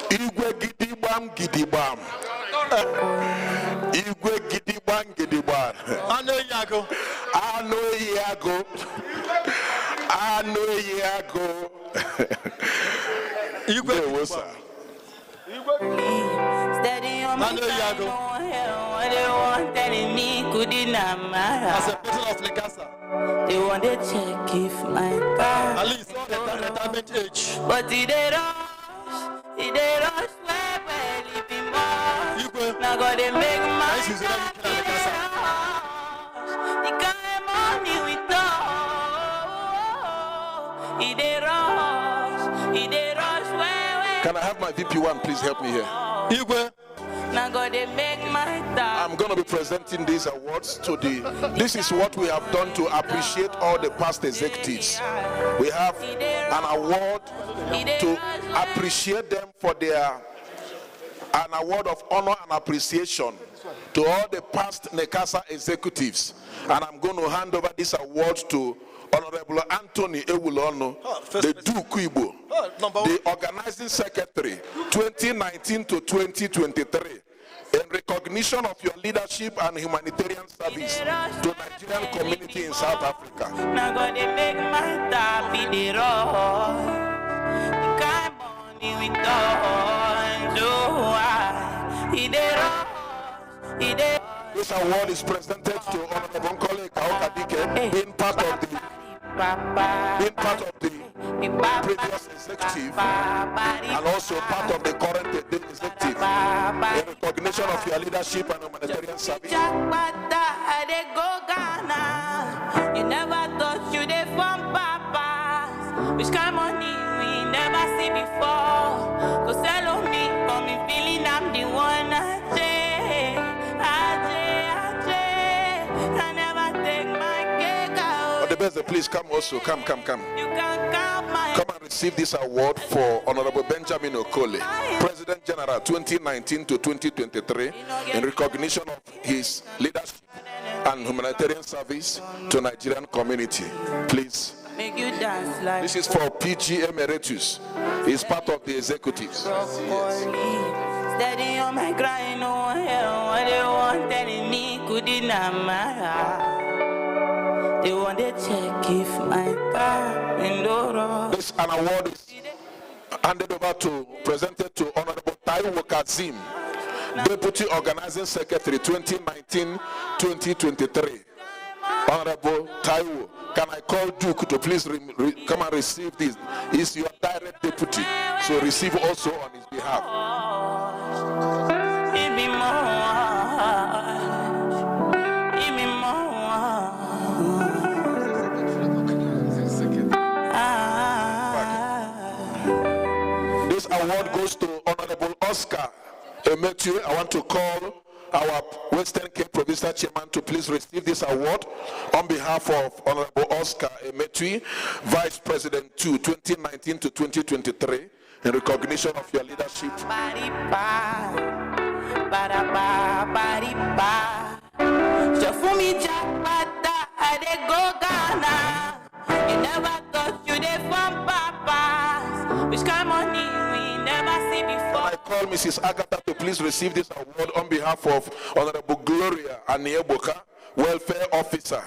Igwe Gidibam Gidibam, Igwe Gidibam Gidibam, Ano Eyago, Ano Eyago, Ano Eyago, Igwe Wosa. Steady on my side, what they want telling me could as a person of NICASA. They want to check if my car at least all the retirement age. But they rush where living more. Now go they make my the kind money we thought. They rush where. Can I have my VP1 please help me here? Now go they make my I'm going to be presenting these awards to this is what we have done to appreciate all the past executives. We have an award to appreciate them for an award of honor and appreciation to all the past NICASA executives. And I'm going to hand over this award to Honorable Anthony Ewulono, the Duke Ibo, the organizing secretary, 2019 to 2023, in recognition of your leadership and humanitarian service to Nigerian community in South Africa. Now go they make my happy the road. The kind money we don't do. This award is presented to Honorable Nkole Kaokadike, being part of the previous executive and also part of the current executive in recognition of your leadership and humanitarian service. You never thought you did from papas. Which kind of money we never see before. Cause hello me, for me feeling I'm the one I never take my cake out. But the best, please come also. Come. You can count my Come and receive this award for Honorable Benjamin Okole, President General 2019 to 2023, in recognition of his leadership and humanitarian service to Nigerian community. Please. make you dance like This is for PG Emeritus. He's part of the executives. Steady on my grind, no hell. What they want telling me could deny my heart. They want to check if my car in the This an award is handed over presented to Honorable Taiwo Kazim, Deputy Organizing Secretary 2019-2023. Honorable Taiwo, can I call Duke to please come and receive this? He's your direct deputy, so receive also on his behalf. This award goes to Honorable Oscar Emetu. I want to call our Western Cape Provincial Chairman to please receive this award on behalf of Honorable Oscar Emetu, Vice President 2, 2019 to 2023, in recognition of your leadership. You never thought you did from papas. Which kind of money we never see before. I call Mrs. Agatha to please receive this award on behalf of Honorable Gloria Anieboka, Welfare Officer,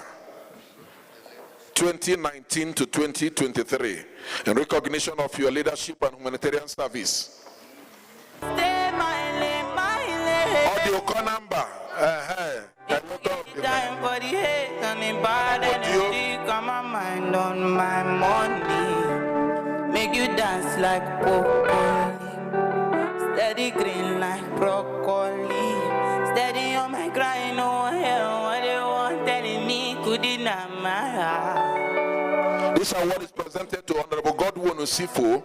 2019 to 2023, in recognition of your leadership and humanitarian service. Audio call number. Time for the hate and the bad energy. Got my mind on my money. Make you dance like broccoli. Steady green like broccoli. Steady on my grind, no hell. What they want telling me could deny my heart. This award is presented to Honorable Godwin Osifo,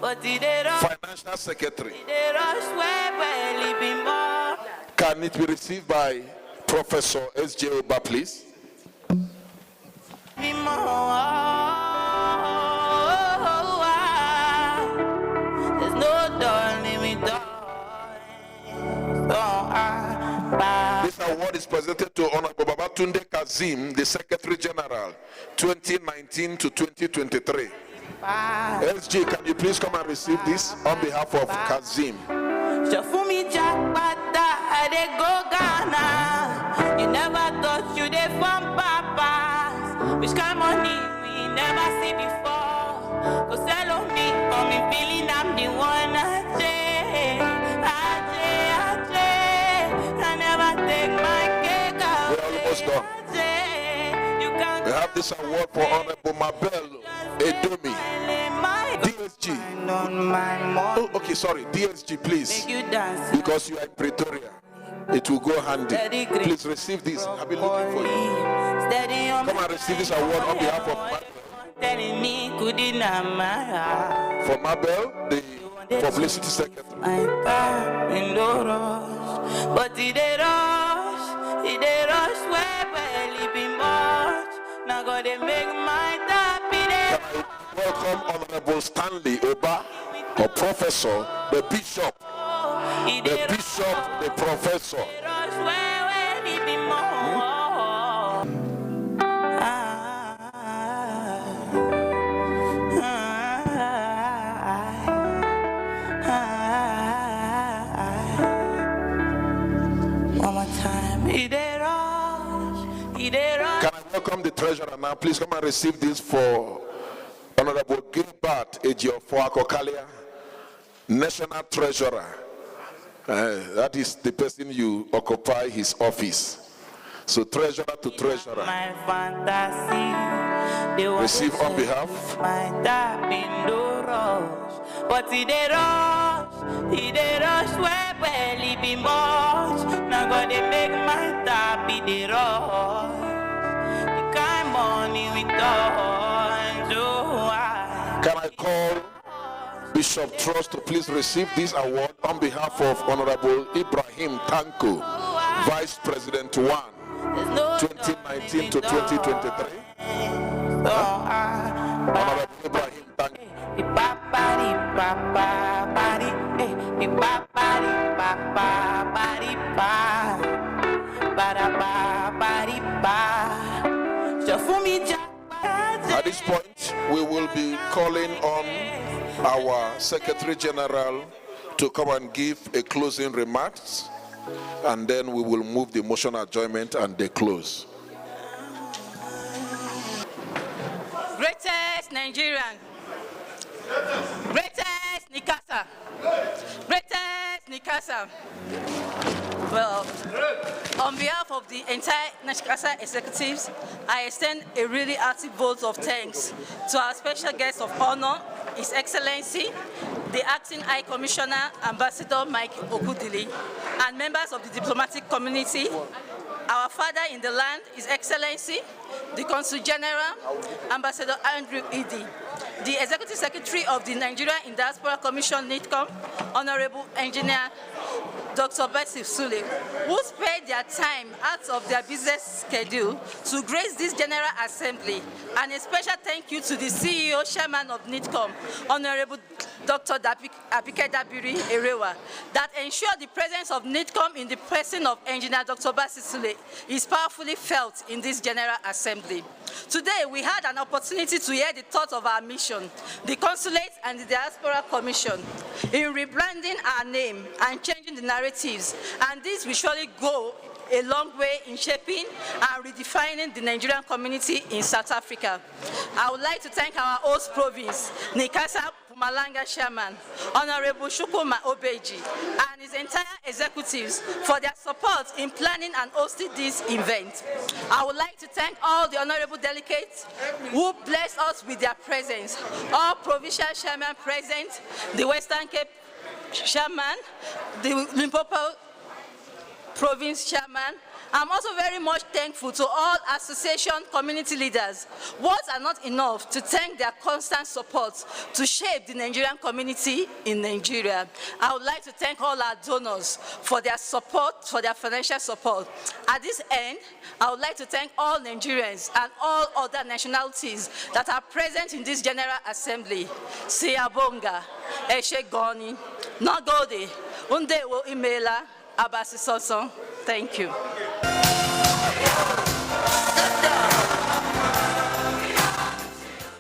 Financial Secretary. Can it be received by Professor S.J. Oba, please? There's no darling without. This award is presented to Honorable Babatunde Kazim, the Secretary General, 2019 to 2023. SG, can you please come and receive this on behalf of Kazim? You never thought you did from papas. Which kind of money we never see before. Go sell on me, for me feeling I'm the one. I never take my cake away. We're almost done. We have this award for Honorable Mabel Edomi, DSG. Oh, okay, sorry, DSG, please. Because you are in Pretoria. It will go handy. Please receive this. I've been looking for you. Come and receive this award on behalf of Mabel. For Mabel, the Publicity Secretary. But he did rush where barely be much. Now go they make my happy. Welcome Honorable Stanley Oba, a professor, the bishop, the professor. One more time. Can I welcome the treasurer now? Please come and receive this for Honorable Gilbert Ejiofor Akokalia, National Treasurer. That is the person you occupy his office. So treasurer to treasurer. My fantasy, receive on behalf. But he did rush where barely be much. Now gonna make my happy the rush. The kind money we don't do. Can I call Bishop Trust to please receive this award on behalf of Honorable Ibrahim Tanko, Vice President 1, 2019 to 2023. Honorable Ibrahim Tanko. At this point, we will be calling on our Secretary General to come and give a closing remarks, and then we will move the motion adjournment and the close. Greatest Nigerian, greatest NICASA, greatest NICASA. Well, on behalf of the entire NICASA executives, I extend a really hearty vote of thanks to our special guest of honor, His Excellency, the Acting High Commissioner, Ambassador Mike Okudili, and members of the diplomatic community, our father in the land, His Excellency, the Consul General, Ambassador Andrew Idi, the Executive Secretary of the Nigeria in Diaspora Commission, NITCOM, Honorable Engineer Dr. Bessie Sule, who spared their time out of their business schedule to grace this General Assembly, and a special thank you to the CEO, Chairman of NITCOM, Honorable Dr. Abikedabiri Erewa, that ensure the presence of NIDCOM in the person of Engineer Dr. Basisule is powerfully felt in this General Assembly. Today, we had an opportunity to hear the thoughts of our mission, the Consulate and the Diaspora Commission, in rebranding our name and changing the narratives, and this will surely go a long way in shaping and redefining the Nigerian community in South Africa. I would like to thank our host province, NICASA Pumalanga Chairman, Honorable Shukuma Obeji, and his entire executives for their support in planning and hosting this event. I would like to thank all the honorable delegates who blessed us with their presence, all provincial chairmen present, the Western Cape chairman, the Limpopo Province chairman. I'm also very much thankful to all association community leaders. Words are not enough to thank their constant support to shape the Nigerian community in Nigeria. I would like to thank all our donors for their support, for their financial support. At this end, I would like to thank all Nigerians and all other nationalities that are present in this General Assembly. Siyabonga, Eshe Goni, Nagode, Undewo Imela, Abasi Soso. Thank you.